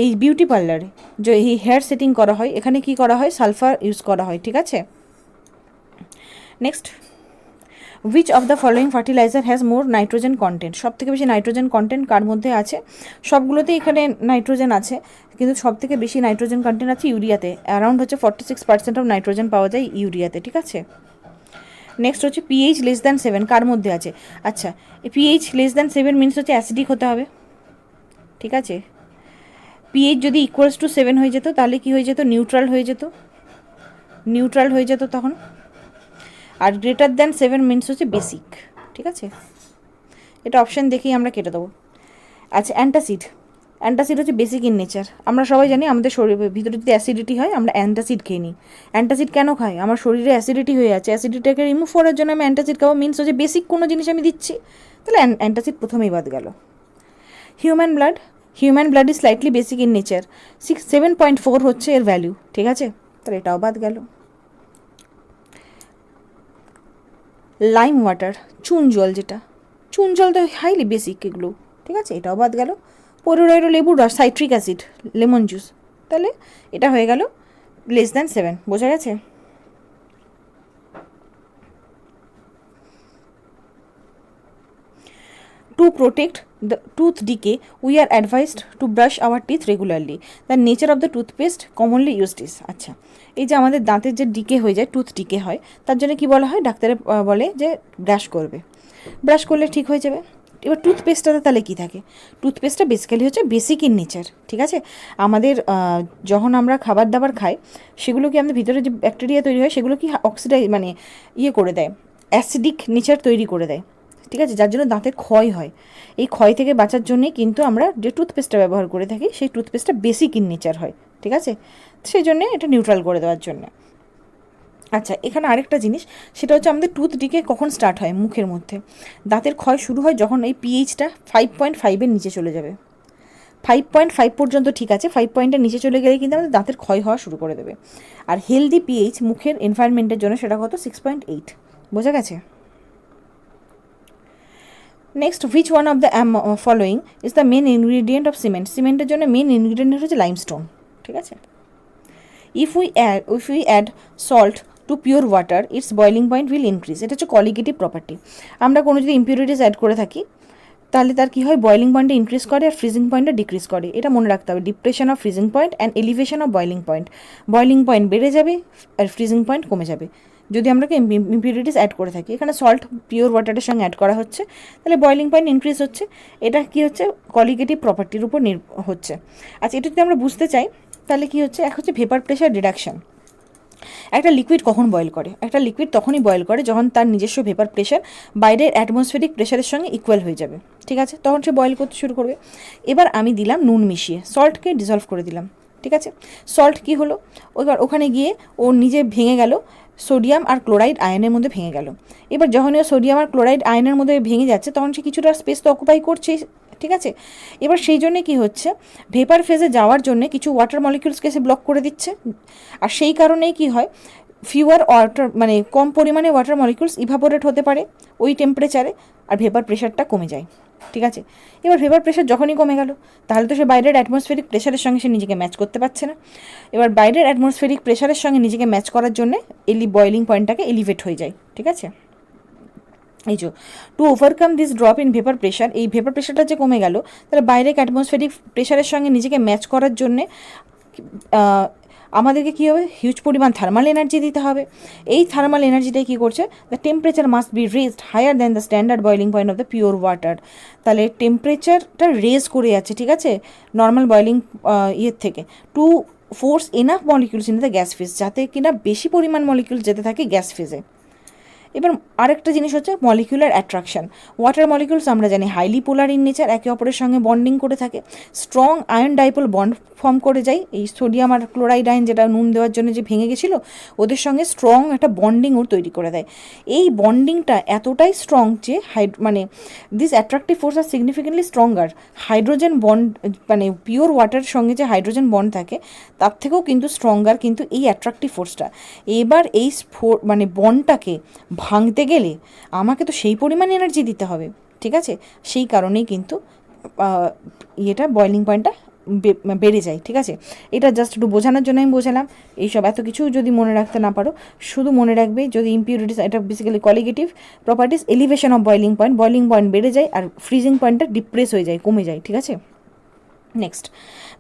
S1: এই বিউটি পার্লারে যে এই হেয়ার সেটিং করা হয়, এখানে কি করা হয়, সালফার ইউজ করা হয়, ঠিক আছে। Next, which of the following fertiliser has more nitrogen content, সব থেকে বেশি নাইট্রোজেন কন্টেন্ট কার মধ্যে আছে? সবগুলোতেই এখানে নাইট্রোজেন আছে, কিন্তু সব থেকে বেশি নাইট্রোজেন কন্টেন্ট আছে ইউরিয়াতে, অ্যারাউন্ড হচ্ছে 46% অফ নাইট্রোজেন পাওয়া যায় ইউরিয়াতে, ঠিক আছে। নেক্সট হচ্ছে pH লেস দ্যান 7 কার মধ্যে আছে? আচ্ছা, pH লেস দ্যান 7 মিনস হচ্ছে অ্যাসিডিক হতে হবে, ঠিক আছে। pH যদি ইকুয়ালস টু 7 হয়ে যেত তাহলে কি হয়ে যেত? নিউট্রাল হয়ে যেত, নিউট্রাল হয়ে যেত তখন। আর গ্রেটার দ্যান 7 মিনস হচ্ছে বেসিক, ঠিক আছে। এটা অপশান দেখেই আমরা কেটে দেবো। আচ্ছা, অ্যান্টাসিড, অ্যান্টাসিড হচ্ছে বেসিক ইন নেচার। আমরা সবাই জানি আমাদের শরীরের ভিতরে যদি অ্যাসিডিটি হয় আমরা অ্যান্টাসিড খেয়ে নিই। অ্যান্টাসিড কেন খাই? আমার শরীরে অ্যাসিডিটি হয়ে আছে, অ্যাসিডিটিটাকে রিমুভ করার জন্য আমি অ্যান্টাসিড খাবো, মিনস হচ্ছে বেসিক কোনো জিনিস আমি দিচ্ছি, তাহলে অ্যান্টাসিড প্রথমেই বাদ গেল। Human blood, human blood is slightly basic in nature, 7.4 হচ্ছে এর ভ্যালু, ঠিক আছে, তাহলে এটাও বাদ গেল। লাইম ওয়াটার, চুন জল, যেটা চুন জল তো হাইলি বেসিক এগুলো, ঠিক আছে, এটাও বাদ গেল। পরিরয়ের লেবুর রস, সাইট্রিক অ্যাসিড, লেমন জুস, তাহলে এটা হয়ে গেল লেস দ্যান 7, বোঝা গেছে। To protect the tooth decay we are advised to brush our teeth regularly, the nature of the toothpaste commonly used is. আচ্ছা, এই যে আমাদের দাঁতের যে ডিকে হয়ে যায়, টুথ ডিকে হয়, তার জন্য কি বলা হয়? ডাক্তারে বলে যে ব্রাশ করবে, ব্রাশ করলে ঠিক হয়ে যাবে। এবার টুথপেস্টটাতে তাহলে কী থাকে? টুথপেস্টটা বেসিক্যালি হচ্ছে বেসিক ইন নেচার, ঠিক আছে। আমাদের যখন আমরা খাবার দাবার খাই সেগুলো কি আমাদের ভিতরে যে ব্যাকটেরিয়া তৈরি হয় সেগুলো কি অক্সিডাইজ মানে ইয়ে করে দেয়, অ্যাসিডিক নেচার তৈরি করে দেয়, ঠিক আছে, যার জন্য দাঁতের ক্ষয় হয়। এই ক্ষয় থেকে বাঁচার জন্যই কিন্তু আমরা যে টুথপেস্টটা ব্যবহার করে থাকি সেই টুথপেস্টটা বেসিক ইন নেচার হয়, ঠিক আছে, সেই জন্যে এটা নিউট্রাল করে দেওয়ার জন্য। আচ্ছা, এখানে আরেকটা জিনিস, সেটা হচ্ছে আমাদের টুথ ডিকে কখন স্টার্ট হয়? মুখের মধ্যে দাঁতের ক্ষয় শুরু হয় যখন এই pHটা 5.5-এর নিচে চলে যাবে। 5.5 পর্যন্ত ঠিক আছে, 5 পয়েন্টের নিচে চলে গেলে কিন্তু আমাদের দাঁতের ক্ষয় হওয়া শুরু করে দেবে। আর হেলদি pH মুখের এনভায়রনমেন্টের জন্য সেটা কত? 6.8, বোঝা গেছে। Next, which one of the following is the main ingredient of cement, সিমেন্টের জন্য মেন ইনগ্রিডিয়েন্ট হচ্ছে লাইমস্টোন, ঠিক আছে। If we add salt to pure water its boiling point will increase, এটা হচ্ছে কলিগেটিভ প্রপার্টি। আমরা কোনো যদি ইম্পিউরিটিস অ্যাড করে থাকি তাহলে তার কী হয়, বয়েলিং পয়েন্টটা ইনক্রিজ করে আর ফ্রিজিং পয়েন্টটা ডিক্রিজ করে। এটা মনে রাখতে হবে, depression of freezing point and elevation of boiling point. Boiling point বেড়ে যাবে আর ফ্রিজিং পয়েন্ট কমে যাবে যদি আমরা ইম্পিউরিটিস অ্যাড করে থাকি। এখানে সল্ট পিওর ওয়াটারের সঙ্গে অ্যাড করা হচ্ছে, তাহলে বয়েলিং পয়েন্ট ইনক্রিজ হচ্ছে। এটা কি হচ্ছে, কলিগেটিভ প্রপার্টির উপর হচ্ছে। আচ্ছা, এটা যদি আমরা বুঝতে চাই তাহলে কি হচ্ছে, এক হচ্ছে ভেপার প্রেশার রিডাকশন। একটা লিকুইড কখন বয়েল করে? একটা লিকুইড তখনই বয়েল করে যখন তার নিজস্ব ভেপার প্রেশার বাইরের অ্যাটমসফেরিক প্রেশারের সঙ্গে ইকুয়াল হয়ে যাবে, ঠিক আছে, তখন সে বয়েল করতে শুরু করবে। এবার আমি দিলাম নুন মিশিয়ে, সল্টকে ডিজলভ করে দিলাম, ঠিক আছে। সল্ট কি হলো, এবার ওখানে গিয়ে ও নিজে ভেঙে গেল, সোডিয়াম আর ক্লোরাইড আয়নের মধ্যে ভেঙে গেল। এবার যখনই ও সোডিয়াম আর ক্লোরাইড আয়নের মধ্যে ভেঙে যাচ্ছে তখন সে কিছুটা স্পেস তো অকুপাই করছে, ঠিক আছে। এবার সেই জন্যে কী হচ্ছে, ভেপার ফেজে যাওয়ার জন্য কিছু ওয়াটার মলিকিউলসকে সে ব্লক করে দিচ্ছে, আর সেই কারণেই কি হয়, ফিউয়ার ওয়াটার মানে কম পরিমাণে ওয়াটার মলিকিউলস ইভাপোরেট হতে পারে ওই টেম্পারেচারে, আর ভেপার প্রেশারটা কমে যায়, ঠিক আছে। এবার ভেপার প্রেশার যখনই কমে গেল তাহলে তো সে বাইরের অ্যাটমসফেরিক প্রেশারের সঙ্গে সে নিজেকে ম্যাচ করতে পারছে না। এবার বাইরের অ্যাটমসফেরিক প্রেশারের সঙ্গে নিজেকে ম্যাচ করার জন্যে বয়েলিং পয়েন্টটাকে এলিভেট হয়ে যায়, ঠিক আছে। এই যে to overcome this drop in vapour pressure, এই ভেপার প্রেশারটা যে কমে গেল, তাহলে বাইরের অ্যাটমসফেরিক প্রেশারের সঙ্গে নিজেকে ম্যাচ করার জন্যে আমাদেরকে কী হবে, হিউজ পরিমাণ থার্মাল এনার্জি দিতে হবে। এই থার্মাল এনার্জিটাই কী করছে, the temperature must be raised higher than the standard boiling point of the pure water. তাহলে টেম্পারেচারটা রেজ করে যাচ্ছে, ঠিক আছে, নর্মাল বয়েলিং ইয়ের থেকে, to force enough molecules in the gas phase, যাতে কিনা বেশি পরিমাণ মলিকিউল যেতে থাকে গ্যাস ফেজে। এবার আরেকটা জিনিস হচ্ছে মলিকুলার অ্যাট্রাকশন। ওয়াটার মলিকিউলস আমরা জানি হাইলি পোলার ইন নেচার, একে অপরের সঙ্গে বন্ডিং করে থাকে, strong ion dipole bond form করে যায়। এই সোডিয়াম আর ক্লোরাইড আয়ন যেটা নুন দেওয়ার জন্য যে ভেঙে গেছিলো, ওদের সঙ্গে স্ট্রং একটা বন্ডিং ওর তৈরি করে দেয়। এই বন্ডিংটা এতটাই স্ট্রং যে মানে this attractive force are significantly stronger. Hydrogen bond মানে পিওর ওয়াটারের সঙ্গে যে হাইড্রোজেন বন্ড থাকে তার থেকেও কিন্তু স্ট্রঙ্গার কিন্তু এই অ্যাট্রাকটিভ ফোর্সটা। এবার এই মানে বন্ডটাকে ভাঙতে গেলে আমাকে তো সেই পরিমাণ এনার্জি দিতে হবে, ঠিক আছে। সেই কারণেই কিন্তু ইয়েটা বয়েলিং পয়েন্টটা বেড়ে যায়, ঠিক আছে। এটা জাস্ট একটু বোঝানোর জন্য আমি বোঝালাম। এইসব এত কিছু যদি মনে রাখতে না পারো, শুধু মনে রাখবে যদি ইম্পিউরিটিস, এটা basically colligative properties, elevation of boiling point বেড়ে যায় আর ফ্রিজিং পয়েন্টটা ডিপ্রেস হয়ে যায়, কমে যায়, ঠিক আছে। নেক্সট,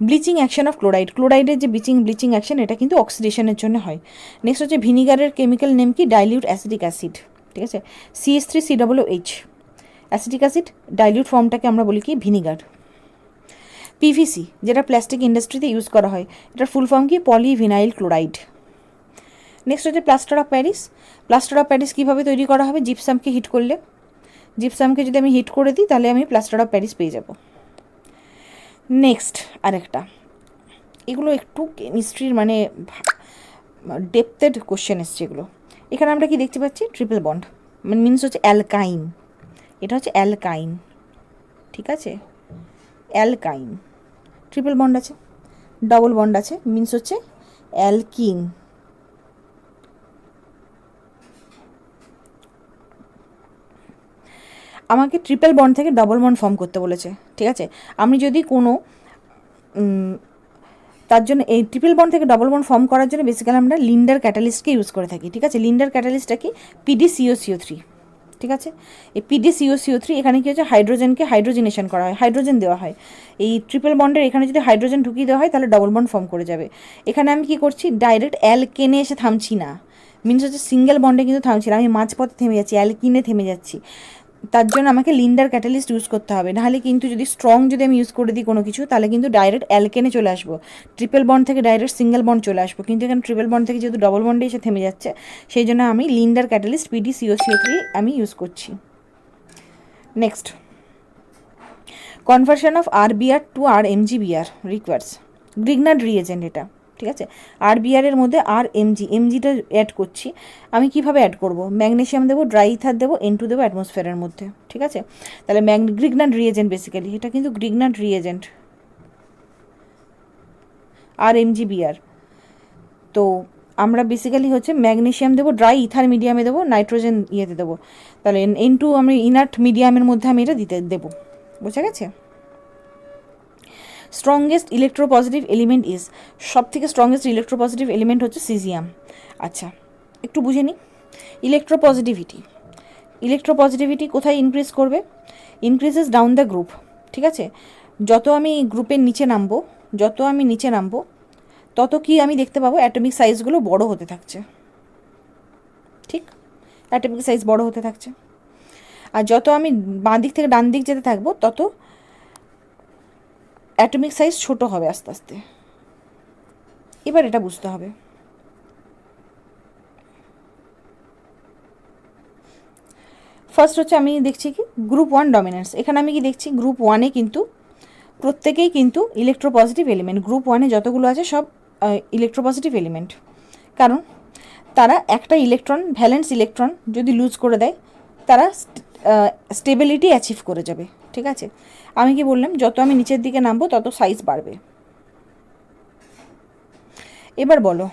S1: ব্লিচিং অ্যাকশন অফ ক্লোরাইডের যে ব্লিচিং অ্যাকশন, এটা কিন্তু অক্সিডেশনের জন্য হয়। নেক্সট হচ্ছে ভিনিগারের কেমিক্যাল নেম কি, ডাইলিউট অ্যাসিটিক অ্যাসিড, ঠিক আছে, CH3COOH। অ্যাসিটিক অ্যাসিড ডাইলিউট ফর্মটাকে আমরা বলি কি, ভিনিগার। PVC যেটা প্লাস্টিক ইন্ডাস্ট্রিতে ইউজ করা হয়, এটার ফুল ফর্ম কি, পলিভিনাইল ক্লোরাইড। নেক্সট হচ্ছে plaster of Paris. Plaster of Paris কীভাবে তৈরি করা হবে, জিপসামকে হিট করলে, জিপসামকে যদি আমি হিট করে দিই তাহলে আমি প্লাস্টার অফ প্যারিস পেয়ে যাব। নেক্সট আরেকটা, এগুলো একটু কেমিস্ট্রির মানে ডেপথেড কোশ্চেন এসছে এগুলো। এখানে আমরা কি দেখতে পাচ্ছি, ট্রিপল বন্ড, মানে মিনস হচ্ছে অ্যালকাইন, এটা হচ্ছে অ্যালকাইন, ঠিক আছে, অ্যালকাইন। ট্রিপল বন্ড আছে, ডবল বন্ড আছে, মিনস হচ্ছে অ্যালকিন। আমাকে ট্রিপল বন্ড থেকে ডবল বন্ড ফর্ম করতে বলেছে, ঠিক আছে। আমি যদি কোনো তার জন্য এই ট্রিপল বন্ড থেকে ডবল বন্ড ফর্ম করার জন্য বেসিক্যালি আমরা লিন্ডার ক্যাটালিস্টকে ইউজ করে থাকি, ঠিক আছে। লিন্ডার ক্যাটালিস্টটা কি, PdCO3, ঠিক আছে। এই PdCO3 এখানে কি হচ্ছে, হাইড্রোজেনকে হাইড্রোজেনেশন করা হয়, হাইড্রোজেন দেওয়া হয়। এই ট্রিপল বন্ডের এখানে যদি হাইড্রোজেন ঢুকিয়ে দেওয়া হয় তাহলে ডবল বন্ড ফর্ম করে যাবে। এখানে আমি কি করছি, ডাইরেক্ট অ্যালকেনে এসে থামছি না, মিনস হচ্ছে সিঙ্গেল বন্ডে কিন্তু থামছি না, আমি মাঝপথে থেমে যাচ্ছি, অ্যালকিনে থেমে যাচ্ছি। তার জন্য আমাকে লিন্ডার ক্যাটালিস্ট ইউজ করতে হবে, নাহলে কিন্তু যদি স্ট্রং যদি আমি ইউজ করে দিই কোনো কিছু, তাহলে কিন্তু ডাইরেক্ট অ্যালকেনে চলে আসবো, ট্রিপল বন্ড থেকে ডাইরেক্ট সিঙ্গেল বন্ড চলে আসবো। কিন্তু এখানে ট্রিপল বন্ড থেকে যেহেতু ডবল বন্ডে এসে থেমে যাচ্ছে, সেই জন্য আমি লিন্ডার ক্যাটালিস্ট PdCO3 আমি ইউজ করছি। Next, conversion of RBr to RMgBr requires Grignard reagent, এটা ঠিক আছে। RBr এর মধ্যে এমজিটা অ্যাড করছি। আমি কিভাবে অ্যাড করব, ম্যাগনেশিয়াম দেবো, ড্রাই ইথার দেবো, N2 দেবো অ্যাটমসফিয়ারের মধ্যে, ঠিক আছে। তাহলে গ্রিগনার্ড রিয়েজেন্ট, বেসিক্যালি এটা কিন্তু গ্রিগনার্ড রিয়েজেন্ট RMgBr। তো আমরা বেসিক্যালি হচ্ছে ম্যাগনেশিয়াম দেবো, ড্রাই ইথার মিডিয়ামে দেবো, নাইট্রোজেন ইয়েতে দেবো, তাহলে N2 আমি ইনার্ট মিডিয়ামের মধ্যে আমি এটা দেবো, বোঝা গেছে। স্ট্রংগেস্ট ইলেকট্রোপজিটিভ এলিমেন্ট ইজ, সব থেকে স্ট্রংগেস্ট ইলেকট্রোপজিটিভ এলিমেন্ট হচ্ছে সিজিয়াম। আচ্ছা, একটু বুঝে নিই ইলেকট্রোপজিটিভিটি কোথায় ইনক্রিজ করবে। ইনক্রিজেস ডাউন দ্য গ্রুপ, ঠিক আছে? যত আমি গ্রুপের নিচে নামবো, তত কি আমি দেখতে পাবো অ্যাটমিক সাইজগুলো বড় হতে থাকছে, ঠিক? অ্যাটমিক সাইজ বড় হতে থাকছে। আর যত আমি বাঁ দিক থেকে ডান দিক যেতে থাকবো তত অ্যাটমিক সাইজ ছোট হবে আস্তে আস্তে। এবার এটা বুঝতে হবে। ফার্স্ট হচ্ছে আমি দেখছি কি গ্রুপ 1 ডমিনেন্স। এখানে আমি কি দেখছি গ্রুপ 1-এ কিন্তু প্রত্যেকেই কিন্তু ইলেকট্রোপজিটিভ এলিমেন্ট। গ্রুপ 1-এ যতগুলো আছে সব ইলেকট্রোপজিটিভ এলিমেন্ট। কারণ তারা একটা ইলেকট্রন, ভ্যালেন্স ইলেকট্রন যদি লুজ করে দেয় তারা স্টেবিলিটি অ্যাচিভ করে যাবে, ঠিক আছে? আমি কি বললাম যত আমি নিচের দিকে নামবো তত সাইজ বাড়বে। এবার বলো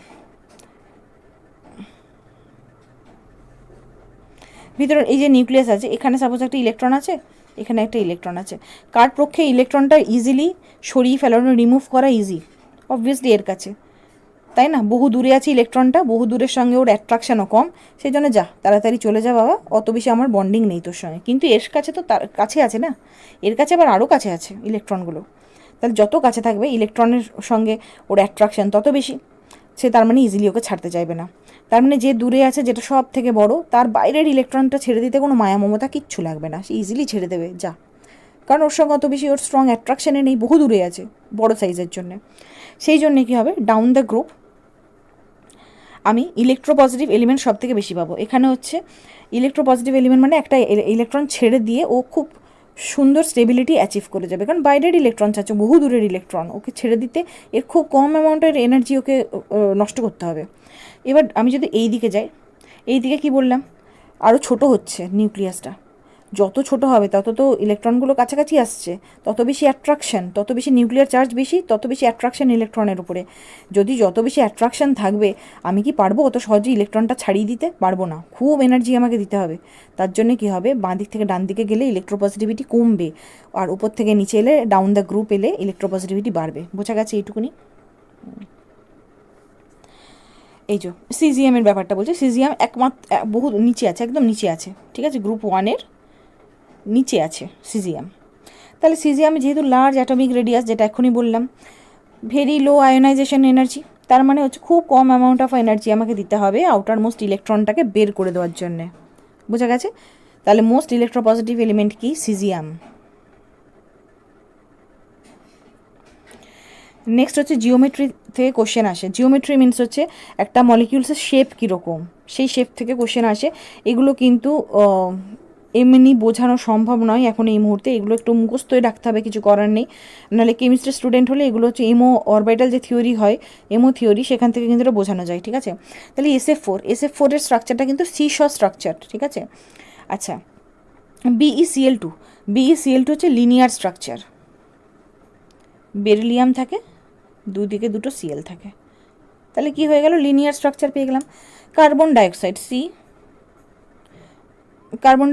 S1: ভিতরে এই যে নিউক্লিয়াস আছে, এখানে সাপোজ একটা ইলেকট্রন আছে, এখানে একটা ইলেকট্রন আছে, কার পক্ষে ইলেকট্রনটা ইজিলি সরিয়ে ফেলানো, রিমুভ করা ইজি? অবভিয়াসলি এর কাছে, তাই না? বহু দূরে আছে ইলেকট্রনটা, বহু দূরের সঙ্গে ওর অ্যাট্রাকশানও কম, সেই জন্য যা তাড়াতাড়ি চলে যা বাবা, অত বেশি আমার বন্ডিং নেই তোর সঙ্গে। কিন্তু এর কাছে তো তার কাছে আছে না, এর কাছে আবার আরও কাছে আছে ইলেকট্রনগুলো। তাহলে যত কাছে থাকবে ইলেকট্রনের সঙ্গে ওর অ্যাট্রাকশান তত বেশি, সে তার মানে ইজিলি ওকে ছাড়তে চাইবে না। তার মানে যে দূরে আছে, যেটা সব থেকে বড়, তার বাইরের ইলেকট্রনটা ছেড়ে দিতে কোনো মায়া মমতা কিচ্ছু লাগবে না, সে ইজিলি ছেড়ে দেবে যা, কারণ ওর সঙ্গে অত বেশি ওর স্ট্রং অ্যাট্রাকশানে নেই, বহু দূরে আছে বড় সাইজের জন্যে। সেই জন্যে কী হবে, ডাউন দ্য গ্রুপ আমি ইলেকট্রোপজিটিভ এলিমেন্ট সব থেকে বেশি পাবো। এখানে হচ্ছে ইলেকট্রোপজিটিভ এলিমেন্ট মানে একটা ইলেকট্রন ছেড়ে দিয়ে ও খুব সুন্দর স্টেবিলিটি অ্যাচিভ করে যাবে, কারণ বাইরের ইলেকট্রন চাচ্ছে, বহু দূরের ইলেকট্রন, ওকে ছেড়ে দিতে এর খুব কম অ্যামাউন্টের এনার্জি ওকে নষ্ট করতে হবে। এবার আমি যদি এই দিকে যাই, এই দিকে কী বললাম, আরও ছোট হচ্ছে নিউক্লিয়াসটা, যত ছোট হবে তত তো ইলেকট্রনগুলো কাছাকাছি আসছে, তত বেশি অ্যাট্রাকশান, তত বেশি নিউক্লিয়ার চার্জ বেশি, তত বেশি অ্যাট্রাকশান ইলেকট্রনের উপরে। যদি যত বেশি অ্যাট্রাকশান থাকবে, আমি কি পারবো অত সহজে ইলেকট্রনটা ছাড়িয়ে দিতে? পারবো না, খুব এনার্জি আমাকে দিতে হবে। তার জন্য কী হবে, বাঁ দিক থেকে ডান দিকে গেলে ইলেকট্রোপজিটিভিটি কমবে, আর উপর থেকে নিচে এলে, ডাউন দ্য গ্রুপ এলে ইলেকট্রোপজিটিভিটি বাড়বে। বোঝা গেছে এইটুকুনি? এই যে সিজিএমের ব্যাপারটা বলছে, সিজিএম বহু নিচে আছে, একদম নিচে আছে, ঠিক আছে? গ্রুপ 1-এর নিচে আছে সিজিএম। তাহলে সিজিএম যেহেতু লার্জ অ্যাটমিক রেডিয়াস, যেটা এখনই বললাম, ভেরি লো আয়োনাইজেশন এনার্জি, তার মানে হচ্ছে খুব কম অ্যামাউন্ট অফ এনার্জি আমাকে দিতে হবে আউটার মোস্ট ইলেকট্রনটাকে বের করে দেওয়ার জন্যে। বোঝা গেছে? তাহলে মোস্ট ইলেকট্রোপজিটিভ এলিমেন্ট কি? সিজিএম। নেক্সট হচ্ছে জিওমেট্রি থেকে কোশ্চেন আসে। জিওমেট্রি মিনস হচ্ছে একটা মলিকিউলসের শেপ কীরকম, সেই শেপ থেকে কোশ্চেন আসে। এগুলো কিন্তু এমনি বোঝানো সম্ভব নয় এখন এই মুহূর্তে, এগুলো একটু মুখস্থই রাখতে হবে, কিছু করার নেই। নাহলে কেমিস্ট্রি স্টুডেন্ট হলে এগুলো হচ্ছে এমও অরবিটাল যে থিওরি হয়, এমও থিওরি, সেখান থেকে কিন্তু এটা বোঝানো যায়, ঠিক আছে? তাহলে SF4-এর স্ট্রাকচারটা কিন্তু সিস স্ট্রাকচার, ঠিক আছে? আচ্ছা, BeCl2 হচ্ছে লিনিয়ার স্ট্রাকচার, বেরিলিয়াম থাকে, দুদিকে দুটো সিএল থাকে, তাহলে কি হয়ে গেল, লিনিয়ার স্ট্রাকচার পেয়ে গেলাম। কার্বন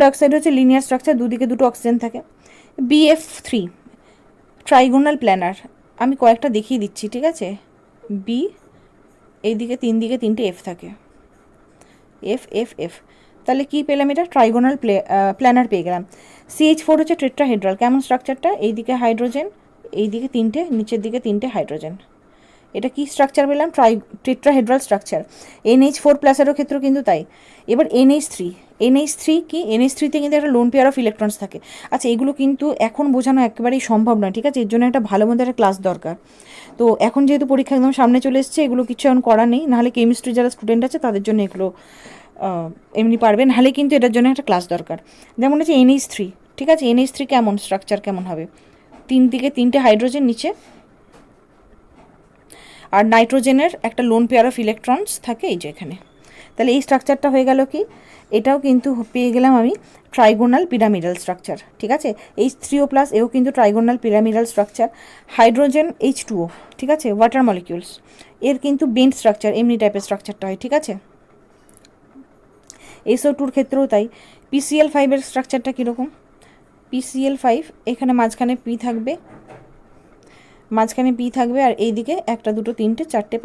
S1: ডাইঅক্সাইড হচ্ছে লিনিয়ার স্ট্রাকচার, দুদিকে দুটো অক্সিজেন থাকে। BF3 ট্রাইগোনাল প্ল্যানার, আমি কয়েকটা দেখিয়ে দিচ্ছি, ঠিক আছে? বি, এইদিকে তিনটে এফ থাকে, এফ, তাহলে কি পেলাম, এটা ট্রাইগোনাল প্ল্যানার পেয়ে গেলাম। CH4 হচ্ছে টেট্রাহেড্রাল, কেমন স্ট্রাকচারটা, এইদিকে হাইড্রোজেন, এইদিকে তিনটে, নিচের দিকে তিনটে হাইড্রোজেন, এটা কি স্ট্রাকচার পেলাম, টেট্রাহেড্রাল স্ট্রাকচার। NH4+-এরও ক্ষেত্রেও কিন্তু তাই। এবার NH3 কি, NH3-তে কিন্তু একটা লোন পেয়ার অফ ইলেকট্রনস থাকে। আচ্ছা, এগুলো কিন্তু এখন বোঝানো একেবারেই সম্ভব নয়, ঠিক আছে? এর জন্য একটা ভালো মতো একটা ক্লাস দরকার। তো এখন যেহেতু পরীক্ষা একদম সামনে চলে এসছে, এগুলো কিছু এখন করার নেই, নাহলে কেমিস্ট্রি যারা স্টুডেন্ট আছে তাদের জন্য এগুলো এমনি পারবে, নাহলে কিন্তু এটার জন্য একটা ক্লাস দরকার। যেমন হচ্ছে NH3, ঠিক আছে? NH3 কেমন স্ট্রাকচার, কেমন হবে, তিনটে হাইড্রোজেন নিচে, আর নাইট্রোজেনের একটা লোন পেয়ার অফ ইলেকট্রনস থাকে এই যে এখানে। তাহলে এই স্ট্রাকচারটা হয়ে গেল কি, এটাও কিন্তু পেয়ে গেলাম আমি ট্রাইগোনাল পিরামিডাল স্ট্রাকচার, ঠিক আছে? H3O+, এও কিন্তু trigonal pyramidal structure. Hydrogen H2O, ঠিক আছে, ওয়াটার মলিকিউলস, এর কিন্তু বেন্ট স্ট্রাকচার, এমনি টাইপের স্ট্রাকচারটা হয়, ঠিক আছে? SO2-র ক্ষেত্রেও তাই। PCl5-এর স্ট্রাকচারটা কীরকম, PCl5 এখানে মাঝখানে পি থাকবে, আর এইদিকে একটা, দুটো, তিনটে, চারটে,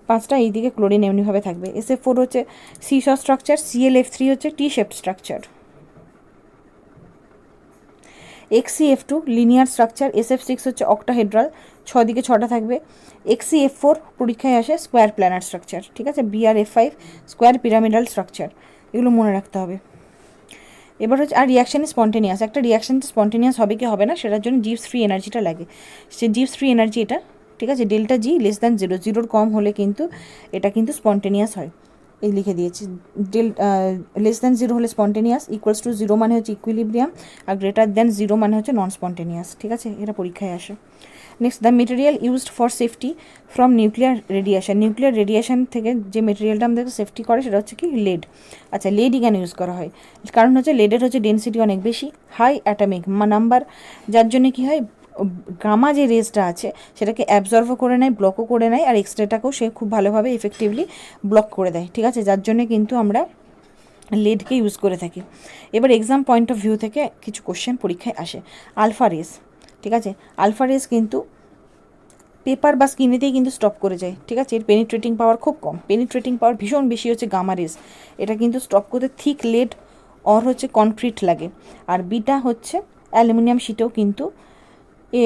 S1: পাঁচটা এইদিকে ক্লোরিন এমনিভাবে থাকবে। SF4 হচ্ছে সিস স্ট্রাকচার, ClF3 হচ্ছে টি shape structure. XCF2 linear structure, SF6 হচ্ছে অক্টাহেড্রাল, 6 দিকে 6টা থাকবে। XCF4 পরীক্ষায় আসে স্কোয়ার প্ল্যানার স্ট্রাকচার, ঠিক আছে। BRF5 স্কোয়ার পিরামিডাল স্ট্রাকচার, এগুলো মনে রাখতে হবে। এবার হচ্ছে আর রিয়াকশান স্পন্টেনিয়াস, একটা রিয়াকশান স্পন্টেনিয়াস হবে কি হবে না সেটার জন্য জিভস ফ্রি এনার্জিটা লাগে, সে জিভস ফ্রি এনার্জি এটা, ঠিক আছে। ডেল্টা জি লেস দ্যান 0, 0 কম হলে কিন্তু এটা কিন্তু স্পন্টেনিয়াস হয়, এই লিখে দিয়েছি। লেস দ্যান 0 হলে স্পন্টেনিয়াস, ইকুয়ালস টু 0 মানে হচ্ছে ইকুইলিব্রিয়াম, আর গ্রেটার দ্যান 0 মানে হচ্ছে নন স্পন্টেনিয়াস, ঠিক আছে। এটা পরীক্ষায় আসে। Next, the material used for safety from nuclear radiation, nuclear radiation থেকে যে মেটেরিয়ালটা আমাদেরকে সেফটি করে সেটা হচ্ছে কি লেড। আচ্ছা, লেডই কেন ইউজ করা হয়? কারণ হচ্ছে লেডের হচ্ছে ডেন্সিটি অনেক বেশি, হাই অ্যাটমিক নাম্বার, যার জন্য কি হয় গামা যে রেসটা আছে সেটাকে অ্যাবজর্বও করে নেয়, ব্লকও করে নেয়, আর এক্সরেটাকেও সে খুব ভালোভাবে এফেক্টিভলি ব্লক করে দেয়, ঠিক আছে। যার জন্য কিন্তু আমরা লেডকে ইউজ করে থাকি। এবার এক্সাম পয়েন্ট অফ ভিউ থেকে কিছু কোশ্চেন পরীক্ষায় আসে। আলফা রেস, ঠিক আছে, আলফা রেস কিন্তু পেপার বা স্কিনেতেই কিন্তু স্টপ করে যায়, ঠিক আছে। এর পেনিট্রেটিং পাওয়ার খুব কম, পেনিট্রেটিং পাওয়ার ভীষণ বেশি হচ্ছে গামা রেস, এটা কিন্তু স্টপ করতে থিক লেড অর হচ্ছে কনক্রিট লাগে। আর বিটা হচ্ছে অ্যালুমিনিয়াম শিটেও কিন্তু এ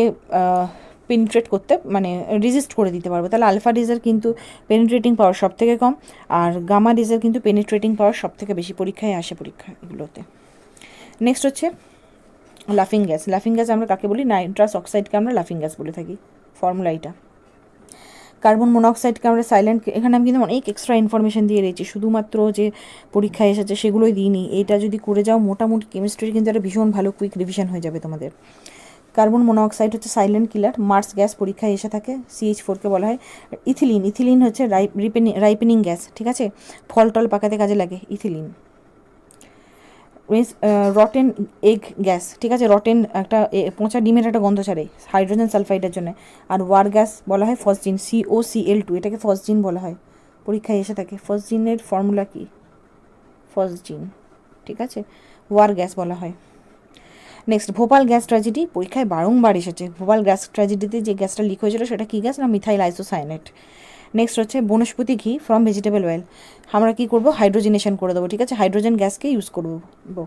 S1: পেনিট্রেট করতে মানে রেজিস্ট করে দিতে পারবে। তাহলে আলফা রেজের কিন্তু পেনিট্রেটিং পাওয়ার সব থেকে কম, আর গামা রেজের কিন্তু পেনিট্রেটিং পাওয়ার সব থেকে বেশি, পরীক্ষায় আসে পরীক্ষা এগুলোতে। নেক্সট হচ্ছে লাফিং গ্যাস, লাফিং গ্যাস আমরা কাকে বলি? নাইট্রাস অক্সাইডকে আমরা লাফিং গ্যাস বলে থাকি, ফর্মুলা এটা। কার্বন মনোক্সাইডকে আমরা সাইলেন্ট, এখানে আমি কিন্তু অনেক এক্সট্রা ইনফরমেশন দিয়ে রয়েছি, শুধুমাত্র যে পরীক্ষায় এসেছে সেগুলোই দিইনি, এটা যদি করে যাও মোটামুটি কেমিস্ট্রির কিন্তু একটা ভীষণ ভালো কুইক রিভিশন হয়ে যাবে তোমাদের। কার্বন মনোক্সাইড হচ্ছে সাইলেন্ট কিলার, মার্স গ্যাস পরীক্ষায় এসে থাকে, CH4কে বলা হয়। ইথিলিন, ইথিলিন হচ্ছে রাইপেনিং গ্যাস, ঠিক আছে, ফল টল পাকাতে কাজে লাগে ইথিলিন। রটেন এগ গ্যাস, ঠিক আছে, রটেন একটা পচা ডিমের একটা গন্ধ ছাড়ে হাইড্রোজেন সালফাইডের জন্য। আর ওয়ার গ্যাস বলা হয় ফসজিন, COCl2, এটাকে ফসজিন বলা হয়, পরীক্ষায় এসে থাকে। ফসজিনের ফর্মুলা কি? ফসজিন, ঠিক আছে, ওয়ার গ্যাস বলা হয়। নেক্সট, ভোপাল গ্যাস ট্র্যাজেডি পরীক্ষায় বারংবার এসেছে। ভোপাল গ্যাস ট্র্যাজেডিতে যে গ্যাসটা লিক হয়েছিল সেটা কী গ্যাস? না মিথাইল আইসোসায়ানেট। নেক্সট হচ্ছে বনস্পতি ঘি ফ্রম ভেজিটেবল অয়েল, আমরা কী করবো? হাইড্রোজেনেশন করে দেবো, ঠিক আছে, হাইড্রোজেন গ্যাসকে ইউজ করবো।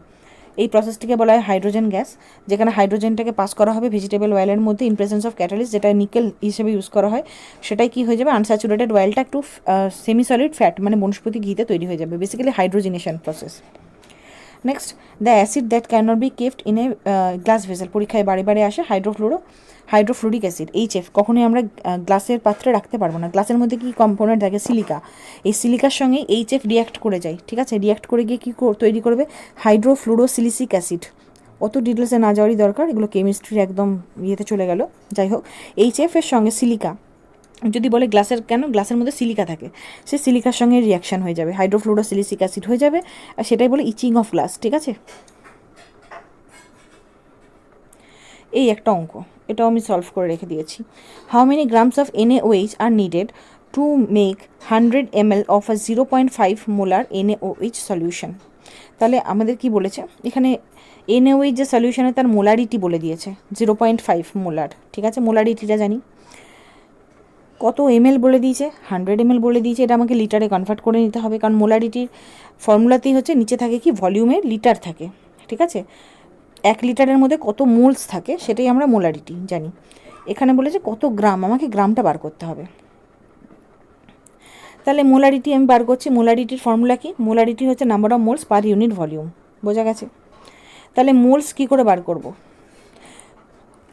S1: এই প্রসেসটিকে বলা হয় হাইড্রোজেন গ্যাস, যেখানে হাইড্রোজেনটাকে পাস করা হবে ভেজিটেবল অয়েলের মধ্যে ইন প্রেজেন্স অফ ক্যাটালিস্ট, যেটা নিকেল হিসেবে ইউজ করা হয়। সেটাই কী হয়ে যাবে? আনস্যাচুরেটেড অয়েলটা একটু সেমি সলিড ফ্যাট মানে বনস্পতি ঘিতে তৈরি হয়ে যাবে, basically hydrogenation process. Next, the acid that can not be kept in a glass vessel, পরীক্ষায় বারে বারে আসে হাইড্রোফ্লুরিক অ্যাসিড, HF, কখনোই আমরা গ্লাসের পাত্রে রাখতে পারবো না। গ্লাসের মধ্যে কী কম্পোনেন্ট থাকে? সিলিকা, এই সিলিকার সঙ্গে HF রিয়াক্ট করে যায়, ঠিক আছে, রিয়াক্ট করে গিয়ে কী তৈরি করবে? হাইড্রোফ্লুরোসিলিসিক অ্যাসিড। অত ডিটেলসে না যাওয়ারই দরকার, এগুলো কেমিস্ট্রির একদম ইয়েতে চলে গেল। যাই হোক, HF এর সঙ্গে সিলিকা, যদি বলে গ্লাসের কেন, গ্লাসের মধ্যে সিলিকা থাকে, সে সিলিকার সঙ্গে রিয়াকশান হয়ে যাবে, হাইড্রোফ্লুরোসিলিসিক অ্যাসিড হয়ে যাবে, আর সেটাই বলে ইচিং অফ গ্লাস, ঠিক আছে। এই একটা অঙ্ক, এটাও আমি সলভ করে রেখে দিয়েছি। How many grams of NaOH are needed to make 100 ml of a 0.5 molar NaOH solution? তাহলে আমাদের কি বলেছে এখানে? NaOH যে সলিউশনে তার মোলারিটি বলে দিয়েছে 0.5 মোলার, ঠিক আছে, মোলারিটিটা জানি। কত ml বলে দিয়েছে? 100 ml বলে দিয়েছে, এটা আমাকে লিটারে কনভার্ট করে নিতে হবে, কারণ মোলারিটির ফর্মুলাতেই হচ্ছে নিচে থাকে কি ভলিউমে লিটার থাকে, ঠিক আছে। 1 লিটারের মধ্যে কত মোলস থাকে সেটাই আমরা মোলারিটি জানি। এখানে বলেছে কত গ্রাম, আমাকে গ্রামটা বার করতে হবে। তাহলে মোলারিটি আমি বার করছি, মোলারিটির ফর্মুলা কি? মোলারিটি হচ্ছে number of moles per unit volume, বোঝা গেছে। তাহলে মোলস কি করে বার করব?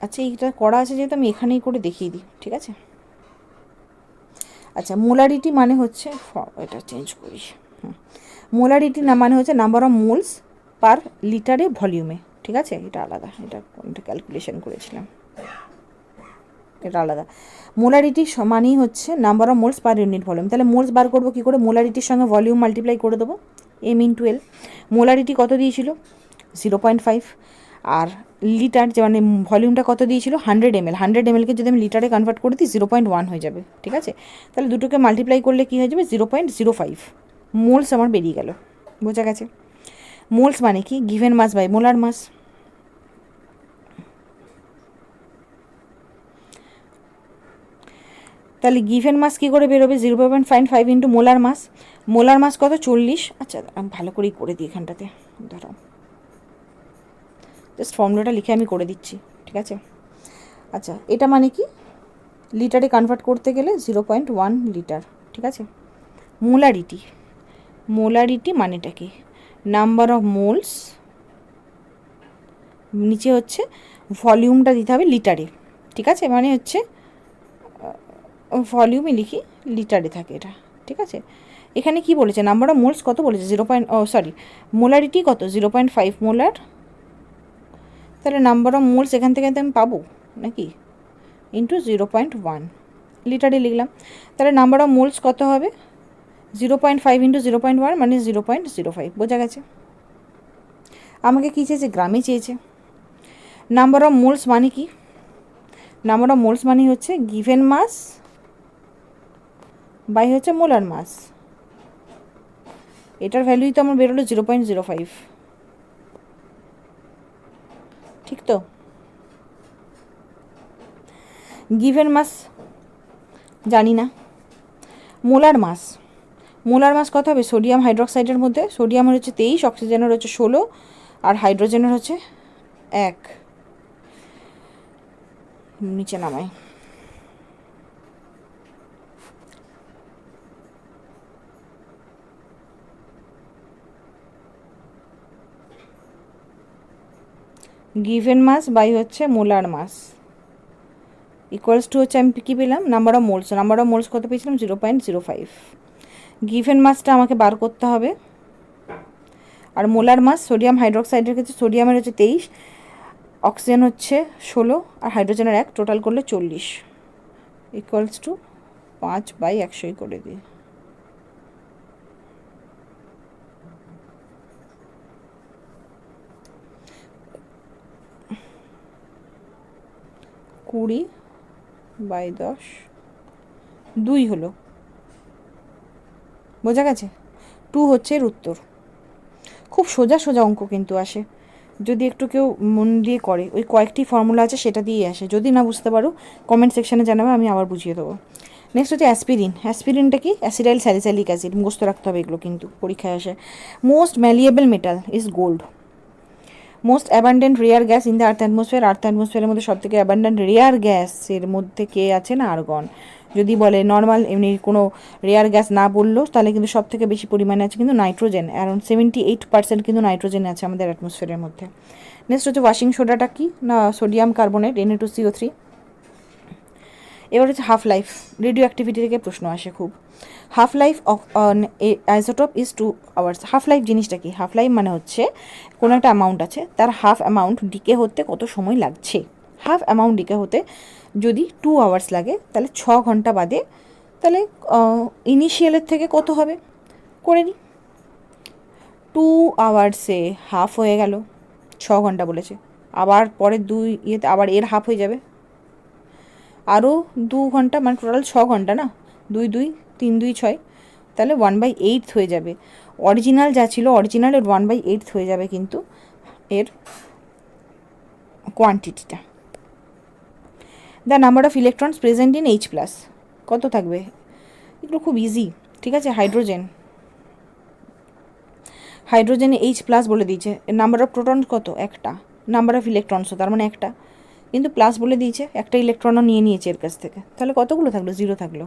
S1: আচ্ছা, এইটা করা আছে যেহেতু আমি এখানেই করে দেখিয়ে দিই, ঠিক আছে। আচ্ছা, মোলারিটি মানে হচ্ছে, এটা চেঞ্জ করি, মোলারিটি না মানে হচ্ছে নাম্বার অফ মোলস পার লিটারে ভলিউমে, ঠিক আছে, এটা আলাদা, এটা ক্যালকুলেশন করেছিলাম, এটা আলাদা। মোলারিটি মানেই হচ্ছে number of moles per unit volume. তাহলে মোলস বার করবো কী করে? মোলারিটির সঙ্গে ভলিউম মাল্টিপ্লাই করে দেবো, m×L। মোলারিটি কত দিয়েছিল? 0.5, আর লিটার যে মানে ভলিউমটা কত দিয়েছিল? 100 ml, 100 mlকে যদি আমি লিটারে কনভার্ট করে দিই 0.1 হয়ে যাবে, ঠিক আছে। তাহলে দুটোকে মাল্টিপ্লাই করলে কী হয়ে যাবে? 0.05 মোলস আমার বেরিয়ে গেল, বোঝা গেছে। মোলস মানে কি? Given mass by molar mass. তাহলে গিভেন মাস কী করে বেরোবে? 0.55 into molar mass. Molar mass কত? 40। আচ্ছা, আমি ভালো করেই করে দিই এখানটাতে, ধরো জাস্ট ফর্মুলাটা লিখে আমি করে দিচ্ছি, ঠিক আছে। আচ্ছা, এটা মানে কি, লিটারে কনভার্ট করতে গেলে 0.1 লিটার, ঠিক আছে। মোলারিটি, মোলারিটি মানেটা কি, নাম্বার অফ মোলস, নিচে হচ্ছে ভলিউমটা দিতে হবে লিটারে, ঠিক আছে। মানে হচ্ছে ভলিউমে লিখি, লিটারে থাকে এটা, ঠিক আছে। এখানে কি বলেছে, নাম্বার অফ মোলস কত বলেছে, মোলারিটি কত, 0.5 মোলার। তাহলে নাম্বার অফ মোলস এখান থেকে আমি পাবো নাকি, ইন্টু 0.1, লিটারে লিখলাম। তাহলে নাম্বার অফ মোলস কত হবে, 0.5 ইন্টু 0.1 মানে 0.05, বোঝা গেছে। আমাকে কী চেয়েছে, গ্রামে চেয়েছে। নাম্বার অফ মোলস মানে কি, নাম্বার অফ মোলস মানে হচ্ছে গিভেন মাস বাই হচ্ছে মোলার মাস। এটার ভ্যালুই তো আমার বেরোলো 0.05, ঠিক তো। গিভেন মাস জানি না, মোলার মাস, মোলার মাস কত হবে, সোডিয়াম হাইড্রোক্সাইডের মধ্যে সোডিয়ামের হচ্ছে 23, অক্সিজেনের হচ্ছে 16, আর হাইড্রোজেনের হচ্ছে 1। নিচে নামাই, গিভেন মাস বাই হচ্ছে মোলার মাস ইকুয়ালস টু হচ্ছে, আমি কী পেলাম, number of moles, number of moles কত পেয়েছিলাম, 0.05। গিভেন মাসটা আমাকে বার করতে হবে, আর মোলার মাস সোডিয়াম হাইড্রোক্সাইডের ক্ষেত্রে সোডিয়ামের হচ্ছে 23, অক্সিজেন হচ্ছে 16, আর হাইড্রোজেনের 1, টোটাল করলে 40, ইকুয়ালস টু 5/100 করে দিই। কুড়ি বাই 10, 2 হলো, বোঝা গেছে। 2 হচ্ছে এর উত্তর। খুব সোজা সোজা অঙ্ক কিন্তু আসে, যদি একটু কেউ মন দিয়ে করে, ওই কয়েকটি ফর্মুলা আছে সেটা দিয়েই আসে। যদি না বুঝতে পারো কমেন্ট সেকশানে জানাবে, আমি আবার বুঝিয়ে দেবো। নেক্সট হচ্ছে অ্যাসপিরিন। অ্যাসপিরিনটা কি, অ্যাসিডাইল স্যালিসাইলিক অ্যাসিড, মুখস্থ রাখতে হবে এগুলো কিন্তু পরীক্ষায় আসে। Most malleable metal is gold. Most abundant rare gas in the earth atmosphere. Earth অ্যাটমসফিয়ারের মধ্যে সব থেকে অ্যাবান্ডেন্ট রেয়ার গ্যাসের মধ্যে কে আছে না, আর্গন। যদি বলে নর্মাল এমনি কোনো রেয়ার গ্যাস না বললো, তাহলে কিন্তু সব থেকে বেশি পরিমাণে আছে কিন্তু নাইট্রোজেন, অ্যারাউন্ড 78% কিন্তু নাইট্রোজেন আছে আমাদের অ্যাটমসফিয়ারের মধ্যে। নেক্সট হচ্ছে ওয়াশিং সোডাটা কি না, সোডিয়াম কার্বনেট, Na2CO3। এবার হচ্ছে হাফ লাইফ, রেডিও অ্যাক্টিভিটি থেকে প্রশ্ন আসে খুব। Half life of isotope is 2 hours. Half life জিনিসটা কি, হাফ লাইফ মানে হচ্ছে কোনো একটা অ্যামাউন্ট আছে, তার হাফ অ্যামাউন্ট ডিকে হতে কত সময় লাগছে। হাফ অ্যামাউন্ট ডিকে হতে যদি 2 আওয়ার্স লাগে, তাহলে 6 ঘন্টা বাদে, তাহলে ইনিশিয়ালের থেকে কত হবে করে নিই। 2 আওয়ার্সে হাফ হয়ে গেল, 6 ঘন্টা বলেছে, আবার পরে 2 ইয়েতে আবার এর হাফ হয়ে যাবে, আরও 2 ঘন্টা, মানে টোটাল 6 ঘন্টা না, 2 2 3 2 6, তাহলে 1/8 হয়ে যাবে। অরিজিনাল যা ছিল, অরিজিনালের 1/8 হয়ে যাবে কিন্তু এর কোয়ান্টিটিটা। The number of electrons present in H+, কত থাকবে, এগুলো খুব ইজি, ঠিক আছে। হাইড্রোজেন, হাইড্রোজেনে H+ বলে দিয়েছে। নাম্বার অফ প্রোটন কত, একটা। নাম্বার অফ ইলেকট্রনসও তার মানে একটা, কিন্তু প্লাস বলে দিয়েছে, একটা ইলেকট্রনও নিয়ে নিয়েছে এর কাছ থেকে, তাহলে কতগুলো থাকলো, 0 থাকলো।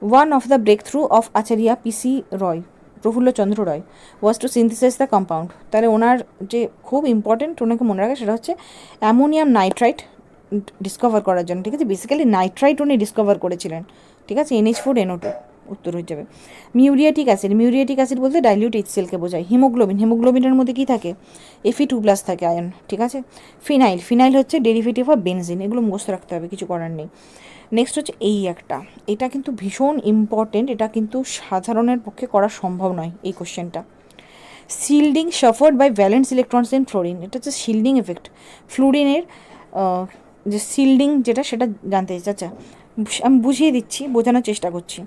S1: One of the breakthrough of Acharya PC Ray, Prafulla Chandra Ray, was to synthesize the compound. তাহলে ওনার যে খুব ইম্পর্টেন্ট, ওনাকে মনে রাখে, সেটা হচ্ছে অ্যামোনিয়াম নাইট্রাইট ডিসকভার করার জন্য, ঠিক আছে। বেসিক্যালি নাইট্রাইট উনি ডিসকভার করেছিলেন, ঠিক আছে। NH4NO2 উত্তর হয়ে যাবে। মিউরিয়েটিক অ্যাসিড, মিউরিয়েটিক অ্যাসিড বলতে ডাইলিউট HCl-কে বোঝায়। হিমোগ্লোবিন, হিমোগ্লোবিনের মধ্যে কী থাকে, Fe2+ থাকে আয়ন, ঠিক আছে। ফিনাইল, ফিনাইল হচ্ছে ডেরিভেটিভ অফ বেনজিন, এগুলো মুখস্থ রাখতে হবে, কিছু করার নেই। নেক্সট হচ্ছে এই একটা, এটা কিন্তু ভীষণ ইম্পর্টেন্ট, এটা কিন্তু সাধারণের পক্ষে করা সম্ভব নয় এই কোশ্চেনটা। Shielding suffered by valence electrons in fluorine, এটা হচ্ছে শিল্ডিং এফেক্ট। ফ্লোরিনের যে শিল্ডিং যেটা, সেটা জানতে চাইছে। আচ্ছা, আমি বুঝিয়ে দিচ্ছি, বোঝানোর চেষ্টা করছি।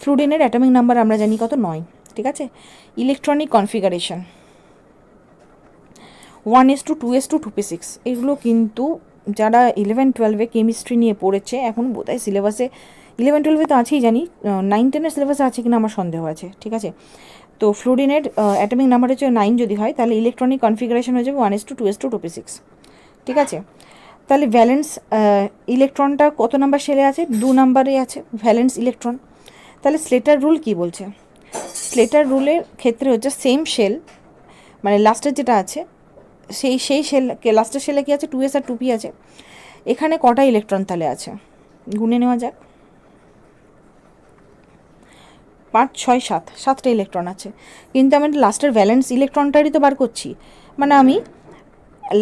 S1: ফ্লোরিনের অ্যাটমিক নাম্বার আমরা জানি কত, 9, ঠিক আছে। Electronic configuration 1s2 2s2 2p6, এগুলো কিন্তু যারা 11-12-এ কেমিস্ট্রি নিয়ে পড়েছে, এখন বোধহয় সিলেবাসে 11-12-এ তো আছেই জানি, 9-10-এর সিলেবাসে আছে কিনা আমার সন্দেহ আছে, ঠিক আছে। তো ফ্লুরিনের অ্যাটমিক নাম্বার হচ্ছে 9 যদি হয় তাহলে ইলেকট্রনিক কনফিগারেশন হয়ে যাবে 1:2 2:2 2p6, ঠিক আছে। তাহলে ভ্যালেন্স ইলেকট্রনটা কত নাম্বার শেলে আছে? 2 নাম্বারে আছে ভ্যালেন্স ইলেকট্রন। তাহলে স্লেটার রুল কি বলছে? স্লেটার রুলের ক্ষেত্রে হচ্ছে সেম শেল, মানে লাস্টের যেটা আছে সেই শেল, লাস্টের শেলে কি আছে? 2s আর 2p আছে। এখানে কটা ইলেকট্রন তাহলে আছে গুনে নেওয়া যাক। 5 6 7, 7টা ইলেকট্রন আছে, কিন্তু আমি লাস্টের ভ্যালেন্স ইলেকট্রনটারই তো বার করছি। মানে আমি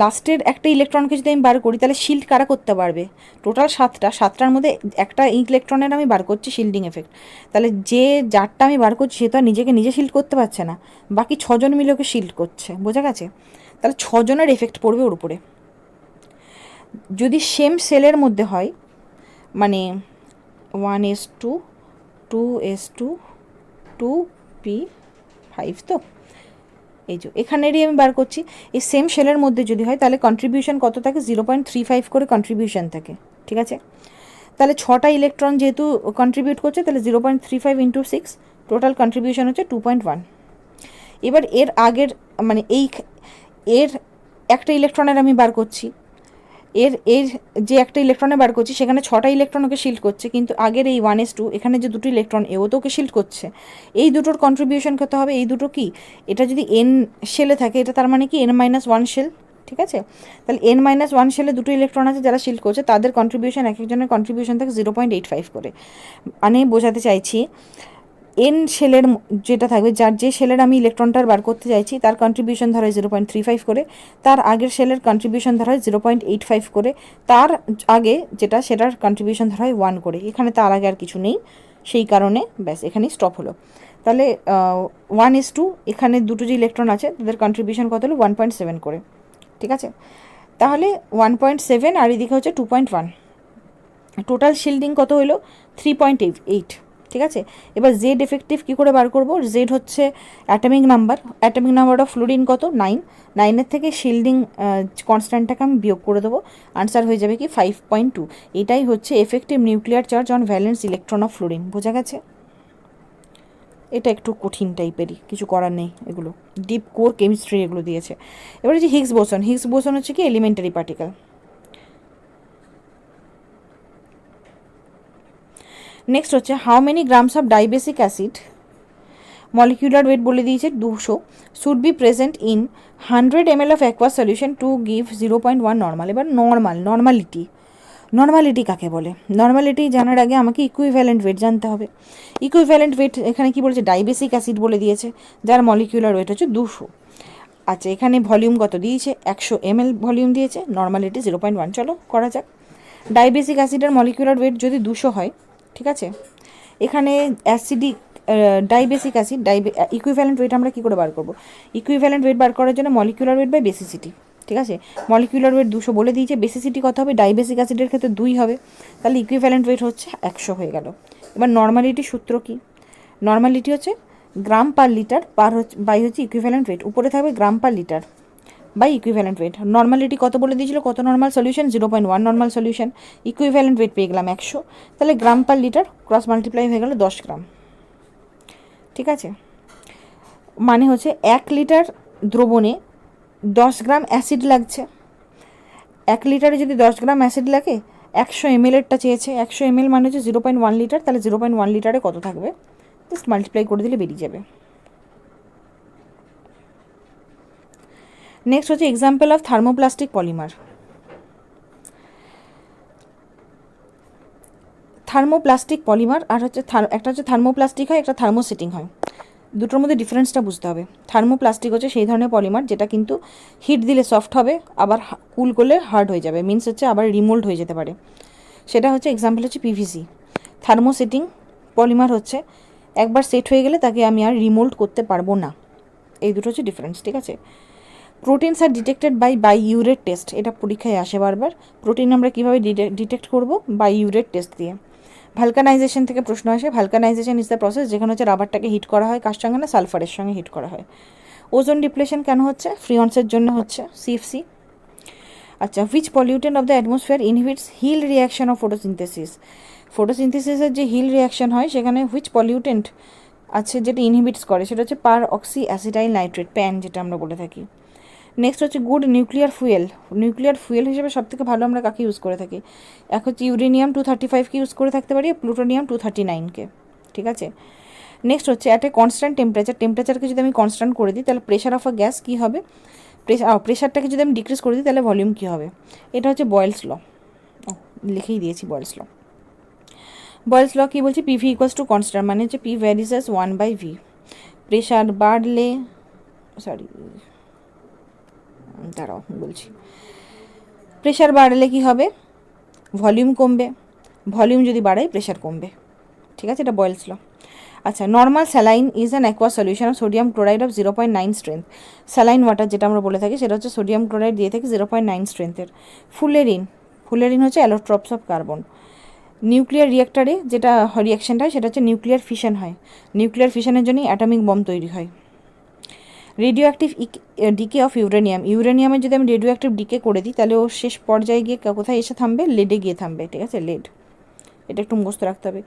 S1: লাস্টের একটা ইলেকট্রনকে যদি আমি বার করি তাহলে শিল্ড কারা করতে পারবে? টোটাল 7টা, 7টার মধ্যে একটা ইলেকট্রনের আমি বার করছি শিল্ডিং এফেক্ট। তাহলে যারটা আমি বার করছি সে তো আর নিজেকে নিজে শিল্ড করতে পারছে না, বাকি 6জন মিলে ওকে শিল্ড করছে, বোঝা গেছে? তাহলে 6জনের এফেক্ট পড়বে ওর উপরে। যদি সেম সেলের মধ্যে হয়, মানে 1s2 2s2 2p5, তো এই যে এখানেরই আমি বার করছি। এই সেম শেলের মধ্যে যদি হয় তাহলে কন্ট্রিবিউশন কত থাকে? 0.35 করে কন্ট্রিবিউশন থাকে, ঠিক আছে। তাহলে 6টা ইলেকট্রন যেহেতু কন্ট্রিবিউট করছে তাহলে 0.35 ইন্টু 6, টোটাল কন্ট্রিবিউশন হচ্ছে 2.1। এবার এর আগের, মানে এর একটা ইলেকট্রনের আমি বার করছি, এর যে একটা ইলেকট্রনে বার করছি সেখানে 6টা ইলেকট্রন ওকে শিল্ড করছে, কিন্তু আগের এই 1s2 এখানে যে দুটো ইলেকট্রন এও তো ওকে শিল্ড করছে। এই দুটোর কন্ট্রিবিউশন কত হবে? এই দুটো কি, এটা যদি n শেলে থাকে এটা তার মানে কি n-1 শেল, ঠিক আছে। তাহলে n-1 শেলে দুটো ইলেকট্রন আছে যারা শিল্ড করছে, তাদের কন্ট্রিবিউশন এক একজনের কন্ট্রিবিউশন থাকে 0.85 করে। মানে বোঝাতে চাইছি এন শেলের যেটা থাকবে, যে শেলের আমি ইলেকট্রনটার বার করতে চাইছি তার কন্ট্রিবিউশন ধরা হয় 0.35 করে, তার আগের শেলের কন্ট্রিবিউশন ধরা হয় 0.85 করে, তার আগে যেটা সেটার কন্ট্রিবিউশন ধরা হয় 1 করে। এখানে তার আগে আর কিছু নেই, সেই কারণে ব্যাস এখানেই স্টপ হলো। তাহলে 1:2 এখানে দুটো যে ইলেকট্রন আছে তাদের কন্ট্রিবিউশন কত হলো? 1.7 করে, ঠিক আছে। তাহলে 1.7 আর এদিকে হচ্ছে 2.1, টোটাল শিল্ডিং কত হলো? 3.8, ঠিক আছে। এবার জেড এফেক্টিভ কী করে বার করব? জেড হচ্ছে অ্যাটমিক নাম্বার অফ ফ্লুরিন কত? 9, 9-এর থেকে শিল্ডিং কনস্ট্যান্টটাকে আমি বিয়োগ করে দেবো, আনসার হয়ে যাবে কি 5.2। এটাই হচ্ছে effective nuclear charge on valence electron of fluorine, বোঝা গেছে? এটা একটু কঠিন টাইপেরই, কিছু করার নেই, এগুলো ডিপ কোর কেমিস্ট্রি এগুলো দিয়েছে। এবার হচ্ছে হিগস বোসন হচ্ছে কি এলিমেন্টারি পার্টিকেল। নেক্সট হচ্ছে how many grams of dibasic acid, molecular weight বলে দিয়েছে 200, should be present in 100 ml of aqueous solution to give 0.1 normal. এবার নর্মালিটি কাকে বলে? নর্মালিটি জানার আগে আমাকে ইকুইভ্যালেন্ট ওয়েট জানতে হবে। ইকুইভ্যালেন্ট ওয়েট এখানে কি বলেছে? ডাইবেসিক অ্যাসিড বলে দিয়েছে, যার মলিকুলার ওয়েট হচ্ছে 200। আচ্ছা, এখানে ভলিউম কত দিয়েছে? 100 ml ভলিউম দিয়েছে, নর্মালিটি 0.1। চলো করা যাক। ডাইবেসিক অ্যাসিডের মলিকুলার ওয়েট যদি 200 হয়, ঠিক আছে, এখানে acidic dibasic acid equivalent wait আমরা কী করে বার করবো? ইকুইভ্যালেন্ট ওয়েট বার করার জন্য মলিকুলার ওয়েট বাই বেসিসিটি, ঠিক আছে। মলিকুলার ওয়েট 200 বলে দিয়েছে, বেসিসিটি কত হবে? ডাইবেসিক অ্যাসিডের ক্ষেত্রে 2 হবে, তাহলে ইকুইভ্যালেন্ট ওয়েট হচ্ছে 100 হয়ে গেল। এবার নর্মালিটি সূত্র কি? নর্মালিটি হচ্ছে গ্রাম পার লিটার বাই হচ্ছে ইকুইভ্যালেন্ট ওয়েট, উপরে থাকবে gram per litre by equivalent weight. Normality কত বলে দিয়েছিল? কত normal solution? 0.1 normal solution. Equivalent weight পেয়ে গেলাম 100, তাহলে gram per litre cross multiply হয়ে গেল 10 গ্রাম, ঠিক আছে। মানে হচ্ছে 1 লিটার দ্রবণে 10 গ্রাম অ্যাসিড লাগছে। 1 লিটারে যদি 10 গ্রাম অ্যাসিড লাগে, 100 ml-এরটা চেয়েছে, 100 ml মানে হচ্ছে 0.1 লিটার, তাহলে 0.1 লিটারে কত থাকবে? জাস্ট মাল্টিপ্লাই করে দিলে বেরিয়ে যাবে। নেক্সট হচ্ছে example of thermoplastic polymer. Thermoplastic polymer আর হচ্ছে একটা হচ্ছে থার্মোপ্লাস্টিক হয়, একটা থার্মোসেটিং হয়, দুটোর মধ্যে ডিফারেন্সটা বুঝতে হবে। থার্মোপ্লাস্টিক হচ্ছে সেই ধরনের পলিমার যেটা কিন্তু হিট দিলে সফট হবে, আবার কুল করলে হার্ড হয়ে যাবে, মিনস হচ্ছে আবার রিমোল্ড হয়ে যেতে পারে, সেটা হচ্ছে এক্সাম্পল হচ্ছে পিভিসি। থার্মোসেটিং পলিমার হচ্ছে একবার সেট হয়ে গেলে তাকে আমি আর রিমোল্ড করতে পারবো না। এই দুটো হচ্ছে ডিফারেন্স, ঠিক আছে। Proteins are detected by urate test, এটা পরীক্ষায় আসে বারবার। প্রোটিন আমরা কীভাবে ডিটেক্ট করব? বাই ইউরেট টেস্ট দিয়ে। ভালকানাইজেশন থেকে প্রশ্ন আসে। ভালকানাইজেশন ইজ দ্য প্রসেস যেখানে হচ্ছে রাবারটাকে হিট করা হয় কার সঙ্গে না? সালফারের সঙ্গে হিট করা হয়। ওজোন ডিপ্লেশন কেন হচ্ছে? ফ্রিয়ন্সের জন্য হচ্ছে, সিএফসি। আচ্ছা, which pollutant of the atmosphere inhibits Hill reaction of photosynthesis? ফটোসিনথেসিসের যে হিল রিয়াকশন হয় সেখানে হুইচ পলিউটেন্ট আছে যেটা ইনহিবিটস করে, সেটা হচ্ছে পার অক্সি অ্যাসিটাইল নাইট্রেট, প্যান যেটা আমরা বলে থাকি। নেক্সট হচ্ছে good nuclear fuel. Nuclear fuel হিসেবে সবথেকে ভালো আমরা কাকে ইউজ করে থাকি? এক হচ্ছে ইউরেনিয়াম 235কে ইউজ করে থাকতে পারি, প্লুটোনিয়াম 239কে। ঠিক আছে। নেক্সট হচ্ছে অ্যাট এ কনস্ট্যান্ট টেম্পারেচারকে যদি আমি কনস্ট্যান্ট করে দিই তাহলে প্রেশার অফ আ গ্যাস কী হবে? প্রেশারটাকে যদি আমি ডিক্রিজ করে দিই তাহলে ভলিউম কী হবে? এটা হচ্ছে বয়েলস ল। লিখেই দিয়েছি বয়েলস ল। বয়েলস ল কী বলছি? পিভি ইকুয়ালস টু কনস্ট্যান্ট, মানে হচ্ছে P varies as 1/v। Pressure বাড়লে, সরি দাঁড়াও বলছি, প্রেশার বাড়লে কী হবে? ভলিউম কমবে, ভলিউম যদি বাড়াই প্রেশার কমবে। ঠিক আছে, এটা বয়েলস ল। আচ্ছা, normal saline is an aqua solution of sodium chloride of 0.9 strength. Saline water যেটা আমরা বলে থাকি সেটা হচ্ছে সোডিয়াম ক্লোরাইড দিয়ে থাকি 0.9 স্ট্রেংথের। ফুলেরিন হচ্ছে অ্যালোট্রপস অফ কার্বন। নিউক্লিয়ার রিয়াক্টারে যেটা রিয়াকশানটা হয় সেটা হচ্ছে নিউক্লিয়ার ফিশন হয়। নিউক্লিয়ার ফিশনের জন্যই অ্যাটমিক বম তৈরি হয়। রেডিও অ্যাক্টিভ ডিকে অফ ইউরেনিয়ামের যদি আমি রেডিও অ্যাক্টিভ ডিকে করে দিই তাহলে ও শেষ পর্যায়ে গিয়ে কোথায় এসে থামবে? লেডে গিয়ে থামবে। ঠিক আছে, লেড, এটা একটু মুখস্থ রাখতে হবে।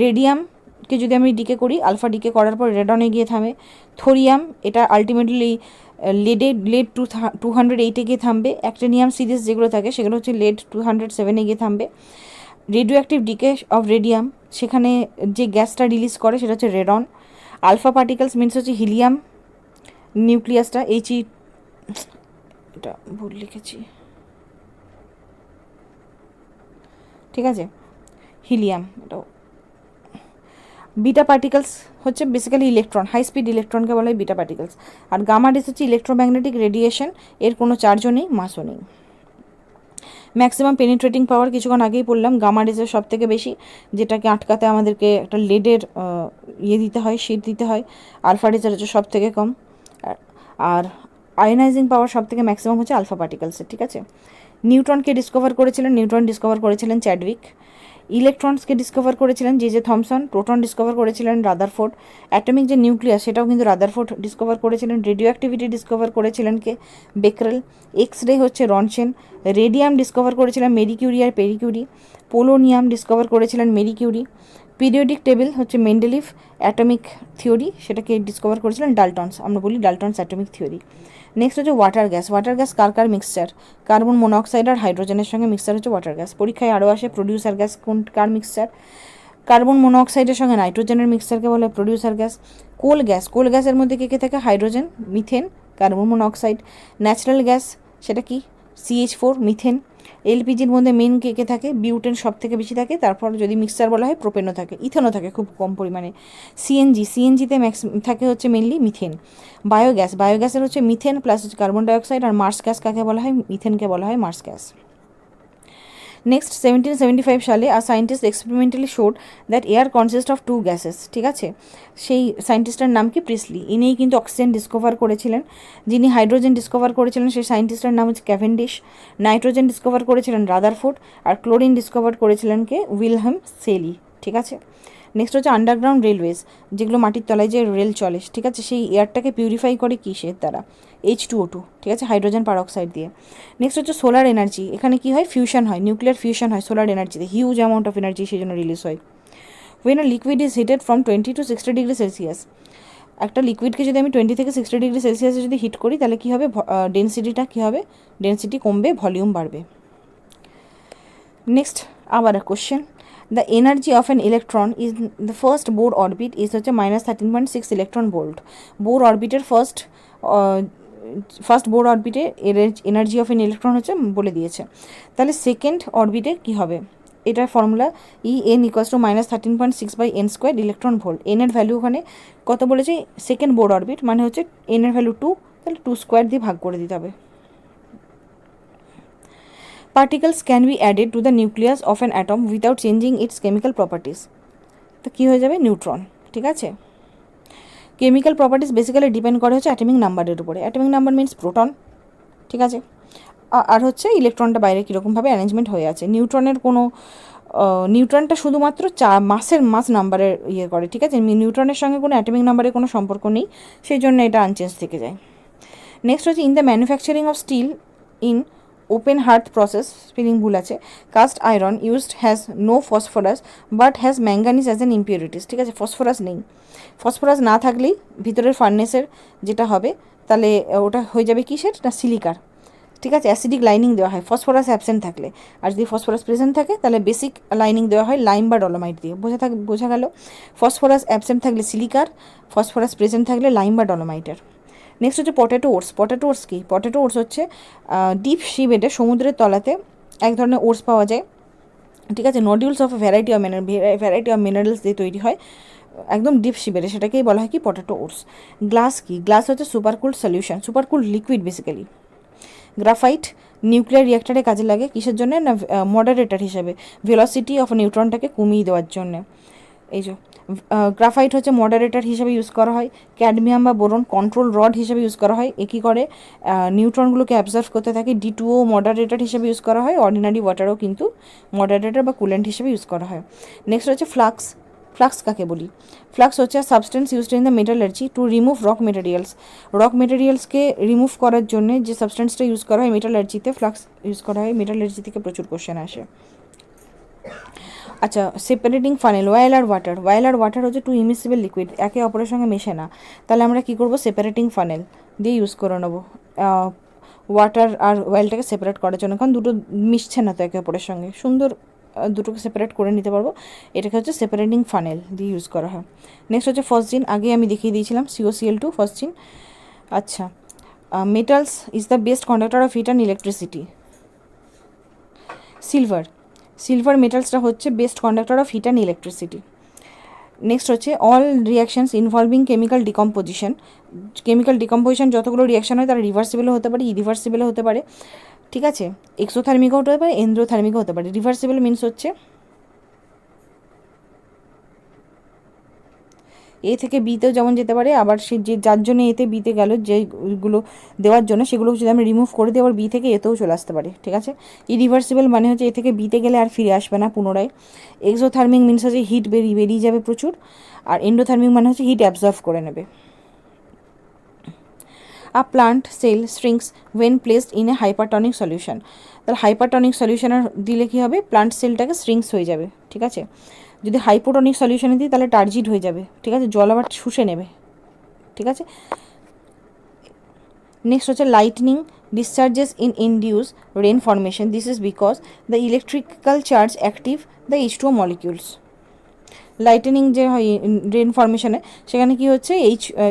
S1: রেডিয়ামকে যদি আমি ডিকে করি, আলফা ডিকে করার পর রেডনে গিয়ে থামে। থোরিয়াম, এটা আলটিমেটলি লেড 208-এ গিয়ে থামবে। অ্যাক্টিনিয়াম সিরিজ যেগুলো থাকে সেগুলো হচ্ছে লেড 207-এ গিয়ে থামবে। Radioactive decay of radium, সেখানে যে গ্যাসটা রিলিজ করে সেটা হচ্ছে রেডন। আলফা পার্টিকেলস মিনস হচ্ছে হিলিয়াম নিউক্লিয়াসটা, এটা ভুল লিখেছি, ঠিক আছে, হিলিয়াম। এটা বিটা পার্টিকেলস হচ্ছে বেসিক্যালি ইলেকট্রন, হাই স্পিড ইলেকট্রনকে বলা হয় বিটা পার্টিকেলস। আর গামা রেস হচ্ছে ইলেকট্রোম্যাগনেটিক রেডিয়েশন, এর কোনো চার্জও নেই, মাসও নেই। ম্যাক্সিমাম পেনিট্রেটিং পাওয়ার কিছুক্ষণ আগেই বললাম, গামা রেসের সব থেকে বেশি, যেটাকে আটকাতে আমাদেরকে একটা লেডের দিতে হয়, শিট দিতে হয়। আলফা রেসের হচ্ছে সব থেকে কম। আর আয়োনাইজিং পাওয়ার সব থেকে ম্যাক্সিমাম হচ্ছে আলফা পার্টিকেলসের। ঠিক আছে। নিউট্রনকে ডিসকভার করেছিলেন চ্যাডউইক। ইলেকট্রনসকে ডিসকভার করেছিলেন জে থমসন। প্রোটন ডিসকভার করেছিলেন রাদারফোর্ড। অ্যাটমিক যে নিউক্লিয়াস সেটাও কিন্তু রাদারফোর্ড ডিসকভার করেছিলেন। রেডিও অ্যাক্টিভিটি ডিসকভার করেছিলেন কে? বেকরেল। এক্স রে হচ্ছে রনশেন। রেডিয়াম ডিসকভার করেছিলেন মেরি কিউরি আর পেরি কিউরি। পোলোনিয়াম ডিসকভার করেছিলেন মেরি কিউরি। পিরিয়ডিক টেবিল হচ্ছে মেন্ডেলিভ অ্যাটমিক থিওরি, সেটাকে ডিসকভার করেছিলেন ডাল্টনস, আমরা বলি ডাল্টনস অ্যাটমিক থিওরি। নেক্সট হচ্ছে ওয়াটার গ্যাস কার মিক্সচার? কার্বন মোনোঅক্সাইড আর হাইড্রোজেনের সঙ্গে মিক্সচার হচ্ছে ওয়াটার গ্যাস। পরীক্ষায় আরও আসে প্রডিউসার গ্যাস কার মিক্সচার? কার্বন মোনোঅক্সাইডের সঙ্গে নাইট্রোজেনের মিক্সচারকে বলে প্রডিউসার গ্যাস। কোল গ্যাসের মধ্যে কে থাকে? Hydrogen, methane, carbon monoxide. Natural gas সেটা কি? CH4, methane. এলপিজির মধ্যে মেন কে থাকে? বিউটেন সব থেকে বেশি থাকে, তারপর যদি মিক্সচার বলা হয় প্রোপেনও থাকে, ইথেনও থাকে খুব কম পরিমাণে। সিএনজিতে থাকে হচ্ছে মেনলি মিথেন। বায়োগ্যাসের হচ্ছে মিথেন প্লাস হচ্ছে কার্বন ডাইঅক্সাইড। আর মার্স গ্যাস কাকে বলা হয়? মিথেনকে বলা হয় মার্স গ্যাস। নেক্সট 1775 সালে scientist experimentally showed that air consist of two gases. ঠিক আছে, সেই সায়েন্টিস্টের নাম কি? প্রিসলি। ইনিই কিন্তু অক্সিজেন ডিসকভার করেছিলেন। যিনি হাইড্রোজেন ডিসকভার করেছিলেন সেই সায়েন্টিস্টের নাম হচ্ছে ক্যাভেন্ডিশ। নাইট্রোজেন ডিসকভার করেছিলেন রাদারফোর্ড। আর ক্লোরিন ডিসকভার করেছিলেন কে? উইলহেম সেলি। ঠিক আছে। নেক্সট হচ্ছে আন্ডারগ্রাউন্ড রেলওয়েজ, যেগুলো মাটির তলায় যে রেল চলে, ঠিক আছে, সেই এয়ারটাকে পিউরিফাই করে কিসের দ্বারা? H2O2, ঠিক আছে, হাইড্রোজেন পারঅক্সাইড দিয়ে। নেক্সট হচ্ছে সোলার এনার্জি। এখানে কি হয়? ফিউশন হয়, নিউক্লিয়ার ফিউশন হয় সোলার এনার্জিতে, হিউজ অ্যামাউন্ট অফ এনার্জি সেই জন্য রিলিজ হয়। When a liquid is heated from 20 to 60 degree Celsius, একটা লিকুইডকে যদি আমি 20 থেকে 60 ডিগ্রি সেলসিয়াসে যদি হিট করি তাহলে কী হবে? ডেন্সিটিটা কী হবে? ডেন্সিটি কমবে, ভলিউম বাড়বে। নেক্সট আবার question, the energy of an electron is the first Bohr orbit is হচ্ছে -13.6 ইলেকট্রন ভোল্ট। বোর অরবিটের ফার্স্ট বোর অরবিটে এনার্জি অফ এন ইলেকট্রন হচ্ছে বলে দিয়েছে। তাহলে সেকেন্ড অরবিটে কী হবে? এটার formula En = -13.6/n² electron volt. এনের ভ্যালু ওখানে কত বলেছে? সেকেন্ড বোর অরবিট মানে হচ্ছে এনের ভ্যালু 2, তাহলে 2² দিয়ে ভাগ করে দিতে হবে। Particles can be added to the nucleus of an atom without changing its chemical properties. তো কী হয়ে যাবে? নিউট্রন। ঠিক আছে। কেমিক্যাল প্রপার্টিস বেসিক্যালি ডিপেন্ড করে হচ্ছে অ্যাটমিক নাম্বারের উপরে। Atomic number means proton. ঠিক আছে। আর হচ্ছে ইলেকট্রনটা বাইরে কীরকমভাবে অ্যারেঞ্জমেন্ট হয়ে আছে। নিউট্রনটা শুধুমাত্র মাস নাম্বারের করে। ঠিক আছে, নিউট্রনের সঙ্গে কোনো অ্যাটমিক নাম্বারের কোনো সম্পর্ক নেই, সেই জন্য এটা আনচেঞ্জ থেকে যায়। নেক্সট হচ্ছে in the manufacturing of steel in open hearth process, spelling ভুল আছে। Cast iron used has no phosphorus but has manganese as an impurities, ঠিক আছে, ফসফরাস নেই। ফসফরাস না থাকলেই ভিতরের ফার্নেসের যেটা হবে তাহলে ওটা হয়ে যাবে কিসের না সিলিকার, ঠিক আছে, অ্যাসিডিক লাইনিং দেওয়া হয় ফসফরাস অ্যাবসেন্ট থাকলে। আর যদি ফসফরাস প্রেজেন্ট থাকে তাহলে বেসিক লাইনিং দেওয়া হয় লাইম বা ডলোমাইট দিয়ে। বোঝা গেল? ফসফরাস অ্যাবসেন্ট থাকলে সিলিকার, ফসফরাস প্রেজেন্ট থাকলে লাইম বা ডলোমাইটের। নেক্সট হচ্ছে পটেটো ওটস। পটেটো ওটস কি? পটেটো ওটস হচ্ছে ডিপ সি বেডে, সমুদ্রের তলাতে এক ধরনের ওটস পাওয়া যায়, ঠিক আছে, nodules of variety of minerals দিয়ে তৈরি হয়, একদম ডিপ সি বেডে, সেটাকেই বলা হয় কি পটেটো ওটস। গ্লাস কি? গ্লাস হচ্ছে supercooled solution, supercooled liquid basically. Graphite nuclear রিঅ্যাক্টারে কাজে লাগে, কিসের জন্য না মডারেটর হিসেবে, ভেলোসিটি অফ নিউট্রনটাকে কমিয়ে দেওয়ার জন্য। এই যে গ্রাফাইট হচ্ছে মডারেটর হিসেবে ইউজ করা হয়। ক্যাডমিয়াম বা বোরন কন্ট্রোল রড হিসেবে ইউজ করা হয়, এ কী করে নিউট্রনগুলোকে অ্যাবজর্ভ করতে থাকে। D2O মডারেটর হিসেবে ইউজ করা হয়। অর্ডিনারি ওয়াটারও কিন্তু মডারেটর বা কুলেন্ট হিসেবে ইউজ করা হয়। নেক্সট হচ্ছে ফ্লাক্স। ফ্লাক্স কাকে বলি? ফ্লাক্স হচ্ছে substance used in the metallurgy to remove rock materials. Rock মেটেরিয়ালসকে রিমুভ করার জন্য যে সাবস্টেন্সটা ইউজ করা হয় মেটালার্জিতে, ফ্লাক্স ইউজ করা হয়। মেটালার্জি থেকে প্রচুর কোশ্চেন আসে। আচ্ছা, সেপারেটিং ফানেল, অয়েল আর ওয়াটার। অয়েল আর ওয়াটার হচ্ছে টু ইমিসিবল লিকুইড, একে অপরের সঙ্গে মেশে না, তাহলে আমরা কী করবো? সেপারেটিং ফানেল দিয়ে ইউজ করে নেবো ওয়াটার আর অয়েলটাকে সেপারেট করার জন্য, কারণ দুটো মিশছে না তো একে অপরের সঙ্গে, সুন্দর দুটোকে সেপারেট করে নিতে পারবো। এটাকে হচ্ছে সেপারেটিং ফানেল দিয়ে ইউজ করা হয়। নেক্সট হচ্ছে ফসজিন, আগে আমি দেখিয়ে দিয়েছিলাম, COCl2 ফসজিন। আচ্ছা, metals is the best conductor of heat and electricity. Silver, silver মেটালসটা হচ্ছে best conductor of heat and electricity. Next হচ্ছে all reactions involving chemical decomposition. Chemical decomposition যতগুলো রিয়াকশান হয় তারা রিভার্সিবলও হতে পারে, ইরিভার্সিবলও হতে পারে, ঠিক আছে, এক্সোথার্মিকও হতে পারে, এন্ডোথার্মিকও হতে পারে। রিভার্সিবল মিনস হচ্ছে এ থেকে বিতেও যেমন যেতে পারে, আবার সে যে যার জন্য এতে বিতে গেল, যেগুলো দেওয়ার জন্য সেগুলো যদি আমরা রিমুভ করে দিই আবার বি থেকে এতেও চলে আসতে পারে, ঠিক আছে। ইরিভার্সিবল মানে হচ্ছে এ থেকে বিতে গেলে আর ফিরে আসবে না পুনরায়। এক্সোথার্মিক মিনস হচ্ছে হিট বেরিয়ে যাবে প্রচুর, আর এন্ডোথার্মিক মানে হচ্ছে হিট অ্যাবজর্ভ করে নেবে। A plant cell shrinks when placed in a hypertonic solution. তাহলে হাইপারটনিক সলিউশনে দিলে কী হবে? প্লান্ট সেলটাকে শ্রিঙ্কস হয়ে যাবে, ঠিক আছে। যদি হাইপোটনিক সলিউশনে দিই তাহলে টার্জিড হয়ে যাবে, ঠিক আছে, জল আবার শুষে নেবে, ঠিক আছে। নেক্সট হচ্ছে lightning discharges in induce rain formation, this is because the electrical charge active the H2O molecules. Lightning যে হয় রেন ফর্মেশনে, সেখানে কি হচ্ছে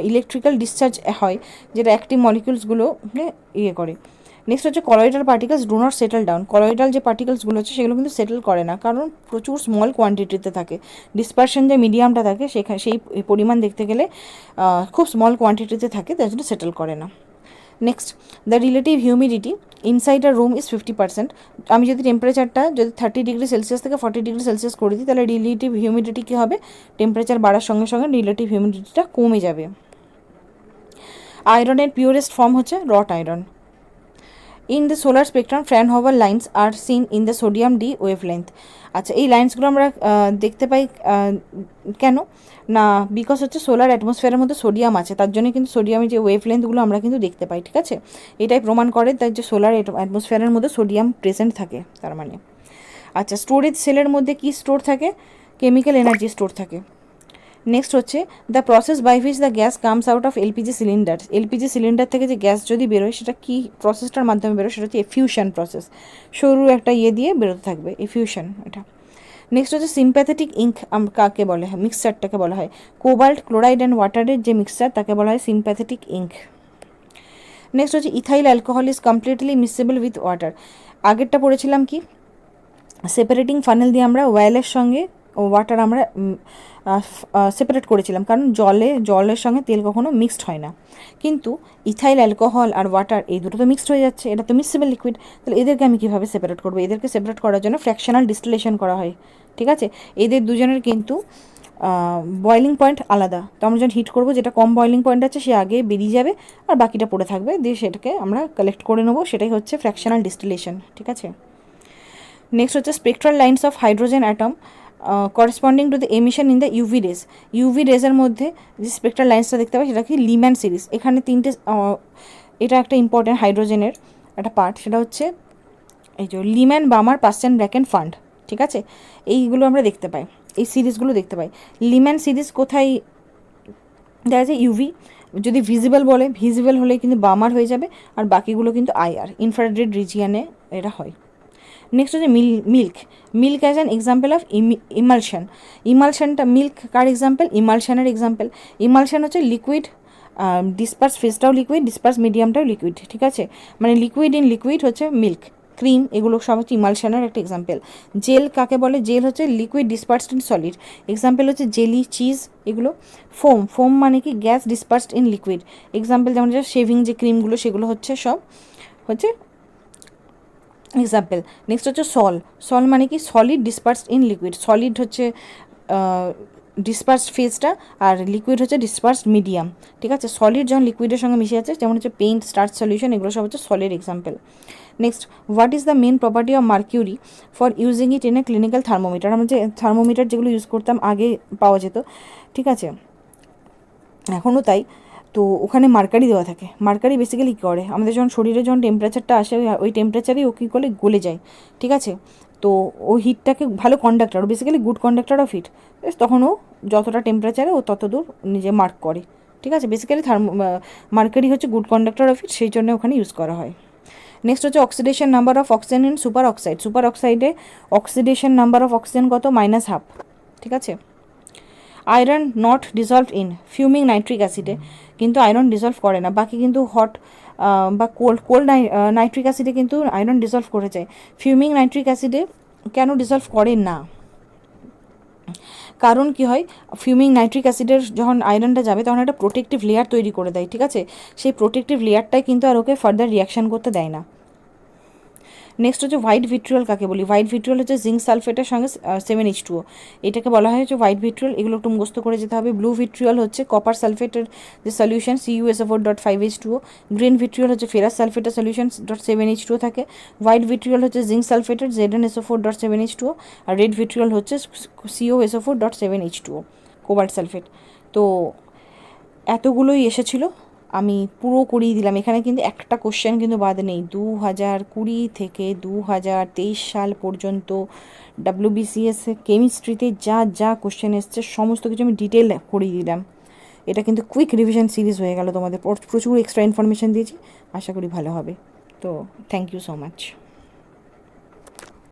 S1: ইলেকট্রিক্যাল ডিসচার্জ হয়, যেটা অ্যাক্টিভ মলিকিউলসগুলোকে ইয়ে করে। নেক্সট হচ্ছে colloidal particles do not settle down. Colloidal যে পার্টিকেলসগুলো হচ্ছে সেগুলো কিন্তু সেটেল করে না, কারণ প্রচুর স্মল কোয়ান্টিটিতে থাকে। ডিসপারশন যে মিডিয়ামটা থাকে সেখানে সেই পরিমাণ দেখতে গেলে খুব স্মল কোয়ান্টিটিতে থাকে, তাই জন্য সেটেল করে না। Next, the relative humidity inside a room is 50%। আমি যদি টেম্পারেচারটা যদি 30°C থেকে 40°C করে দিই তাহলে রিলেটিভ হিউমিডিটি কী হবে? টেম্পারেচার বাড়ার সঙ্গে সঙ্গে রিলেটিভ হিউমিডিটিটা কমে যাবে। আয়রনের পিওরেস্ট ফর্ম হচ্ছে wrought iron. In the solar spectrum Fraunhofer lines are seen in the sodium D wavelength. আচ্ছা, এই লাইন্সগুলো আমরা দেখতে পাই কেন না? বিকজ হচ্ছে সোলার অ্যাটমসফিয়ারের মধ্যে সোডিয়াম আছে, তার জন্য কিন্তু সোডিয়ামের যে ওয়েভলেন্থগুলো আমরা কিন্তু দেখতে পাই, ঠিক আছে। এটাই প্রমাণ করে তার যে সোলার অ্যাটমসফিয়ারের মধ্যে সোডিয়াম প্রেজেন্ট থাকে তার মানে। আচ্ছা, স্টোরেজ সেলের মধ্যে কি স্টোর থাকে? কেমিক্যাল এনার্জি স্টোর থাকে। নেক্সট হচ্ছে the process by which the gas comes out of LPG cylinder. LPG cylinder থেকে যে গ্যাস যদি বেরোয় সেটা কি প্রসেসটার মাধ্যমে বেরোয়? সেটা হচ্ছে এফিউশন প্রসেস, সরু একটা ইয়ে দিয়ে বেরোতে থাকবে, এফিউশন এটা। নেক্সট হচ্ছে সিম্প্যাথেটিক ইঙ্ক কাকে বলা হয়? মিক্সচারটাকে বলা হয় কোবাল্ট ক্লোরাইড অ্যান্ড ওয়াটারের যে মিক্সচার তাকে বলা হয় সিম্প্যাথেটিক ইঙ্ক। নেক্সট হচ্ছে ethyl alcohol is completely mixable with water. আগেরটা পড়েছিলাম কি সেপারেটিং ফানেল দিয়ে আমরা অয়েলের সঙ্গে ওয়াটার আমরা সেপারেট করেছিলাম, কারণ জলের সঙ্গে তেল কখনো মিক্সড হয় না, কিন্তু ইথাইল অ্যালকোহল আর ওয়াটার এই দুটো তো মিক্সড হয়ে যাচ্ছে, এটা তো মিক্সেবল লিকুইড, তাহলে এদেরকে আমি কীভাবে সেপারেট করবো? এদেরকে সেপারেট করার জন্য ফ্র্যাকশনাল ডিস্টিলেশন করা হয়, ঠিক আছে। এদের দুজনের কিন্তু বয়েলিং পয়েন্ট আলাদা, তো আমরা যখন হিট করবো যেটা কম বয়েলিং পয়েন্ট আছে সে আগে বেরিয়ে যাবে আর বাকিটা পড়ে থাকবে, দিয়ে সেটাকে আমরা কালেক্ট করে নেবো, সেটাই হচ্ছে ফ্র্যাকশনাল ডিস্টিলেশন, ঠিক আছে। নেক্সট হচ্ছে spectral lines of hydrogen atom corresponding to the emission in the UV rays. UV রেজের মধ্যে যে স্পেকট্রাল লাইন্সটা দেখতে পাই সেটা কি লিম্যান সিরিজ। এখানে তিনটে, এটা একটা ইম্পর্টেন্ট হাইড্রোজেনের একটা পার্ট, সেটা হচ্ছে এই যে লিম্যান বামার পার্সেন্ট ব্র্যাকেট ফান্ড, ঠিক আছে, এইগুলো আমরা দেখতে পাই, এই সিরিজগুলো দেখতে পাই। লিম্যান সিরিজ কোথায় দেখা যায়? ইউভি, যদি ভিজিবল বলে, ভিজিবল হলে কিন্তু বামার হয়ে যাবে, আর বাকিগুলো কিন্তু আইআর, ইনফ্রারেড রিজিয়ানে এটা হয়। নেক্সট হচ্ছে milk, milk as an example of emulsion. ইমালশনটা মিল্ক কার এক্সাম্পল? ইমালশনের এক্সাম্পল। ইমালশন হচ্ছে লিকুইড, ডিসপার্স ফেজটাও লিকুইড, ডিসপার্স মিডিয়ামটাও লিকুইড, ঠিক আছে, মানে লিকুইড ইন লিকুইড হচ্ছে মিল্ক, ক্রিম, এগুলো সব হচ্ছে ইমালশনের একটা এক্সাম্পল। জেল কাকে বলে? জেল হচ্ছে liquid dispersed in solid, example হচ্ছে জেলি, চিজ, এগুলো। ফোম, ফোম মানে কি? Gas dispersed in liquid, example যেমন যে শেভিং যে ক্রিমগুলো সেগুলো হচ্ছে সব হচ্ছে এক্সাম্পল। নেক্সট হচ্ছে সল, সল মানে কি? Solid dispersed in liquid, solid হচ্ছে ডিসপার্সড ফেজটা, আর লিকুইড হচ্ছে ডিসপার্সড মিডিয়াম, ঠিক আছে। সলিড যখন লিকুইডের সঙ্গে মিশে আছে, যেমন হচ্ছে পেইন্ট, স্টার্চ সলিউশন, এগুলো সব হচ্ছে solid example. Next, what is the main property of mercury for using it in a clinical thermometer? আমরা যে থার্মোমিটার যেগুলো ইউজ করতাম আগে পাওয়া যেত, ঠিক আছে, এখনও তাই, তো ওখানে মার্কারি দেওয়া থাকে। মার্কারি বেসিক্যালি কী করে? আমাদের যখন শরীরে যখন টেম্পারেচারটা আসে, ওই টেম্পারেচারেই ও কী করে? গলে যায়, ঠিক আছে, তো ও হিটটাকে ভালো কন্ডাক্টর, ও basically good conductor of heat, তখন ও যতটা টেম্পারেচারে ও তত দূর নিজে মার্ক করে, ঠিক আছে, বেসিক্যালি মার্কারি হচ্ছে গুড কন্ডাক্টর অফ হিট, সেই জন্য ওখানে ইউজ করা হয়। নেক্সট হচ্ছে oxidation number of oxygen in super oxide. Super অক্সাইডে অক্সিডেশন নাম্বার অফ অক্সিজেন কত? -½ ঠিক আছে। Iron not dissolve in fuming nitric অ্যাসিডে, কিন্তু আয়রন ডিজলভ করে না, বাকি কিন্তু হট বা কোল্ড নাইট্রিক অ্যাসিডে কিন্তু আয়রন ডিজলভ করে যায়। ফিউমিং নাইট্রিক অ্যাসিডে কেন ডিজলভ করে না? কারণ কি হয়, ফিউমিং নাইট্রিক অ্যাসিডের যখন আয়রনটা যাবে তখন একটা প্রোটেক্টিভ লেয়ার তৈরি করে দেয়, ঠিক আছে, সেই প্রোটেক্টিভ লেয়ারটাই কিন্তু আর ওকে ফার্দার রিয়াকশান করতে দেয় না। নেক্সট হচ্ছে হোয়াইট ভিট্রিয়ল কাকে বলি? হোয়াইট ভিট্রিয়ল হচ্ছে জিঙ্ক সালফেটের সঙ্গে 7H2O, এটাকে বলা হয় হচ্ছে হোয়াইট ভিট্রিয়ল, এগুলো একটু মুখস্থ করে যেতে হবে। ব্লু ভিট্রিয়ল হচ্ছে কপার সালফেটের যে সলিউশন CuSO4.5H2O, গ্রিন ভিট্রিয়ল হচ্ছে ফেরাস সালফেটের সলিউশন .7H2O থাকে, হোয়াইট ভিট্রিয়ল হচ্ছে জিঙ্ক সালফেটের ZnSO4.7H2O, আর রেড ভিট্রিয়ল হচ্ছে CoSO4.7H2O, কোবাল্ট সালফেট। তো এতগুলোই এসেছিলো, আমি পুরো করিয়ে দিলাম, এখানে কিন্তু একটা কোশ্চেন কিন্তু বাদ নেই। 2020 থেকে 2023 সাল পর্যন্ত WBCS কেমিস্ট্রিতে যা যা কোশ্চেন এসছে সমস্ত কিছু আমি ডিটেল করিয়ে দিলাম। এটা কিন্তু কুইক রিভিশন সিরিজ হয়ে গেল, তোমাদের প্রচুর এক্সট্রা ইনফরমেশান দিয়েছি, আশা করি ভালো হবে। তো থ্যাংক ইউ সো মাচ।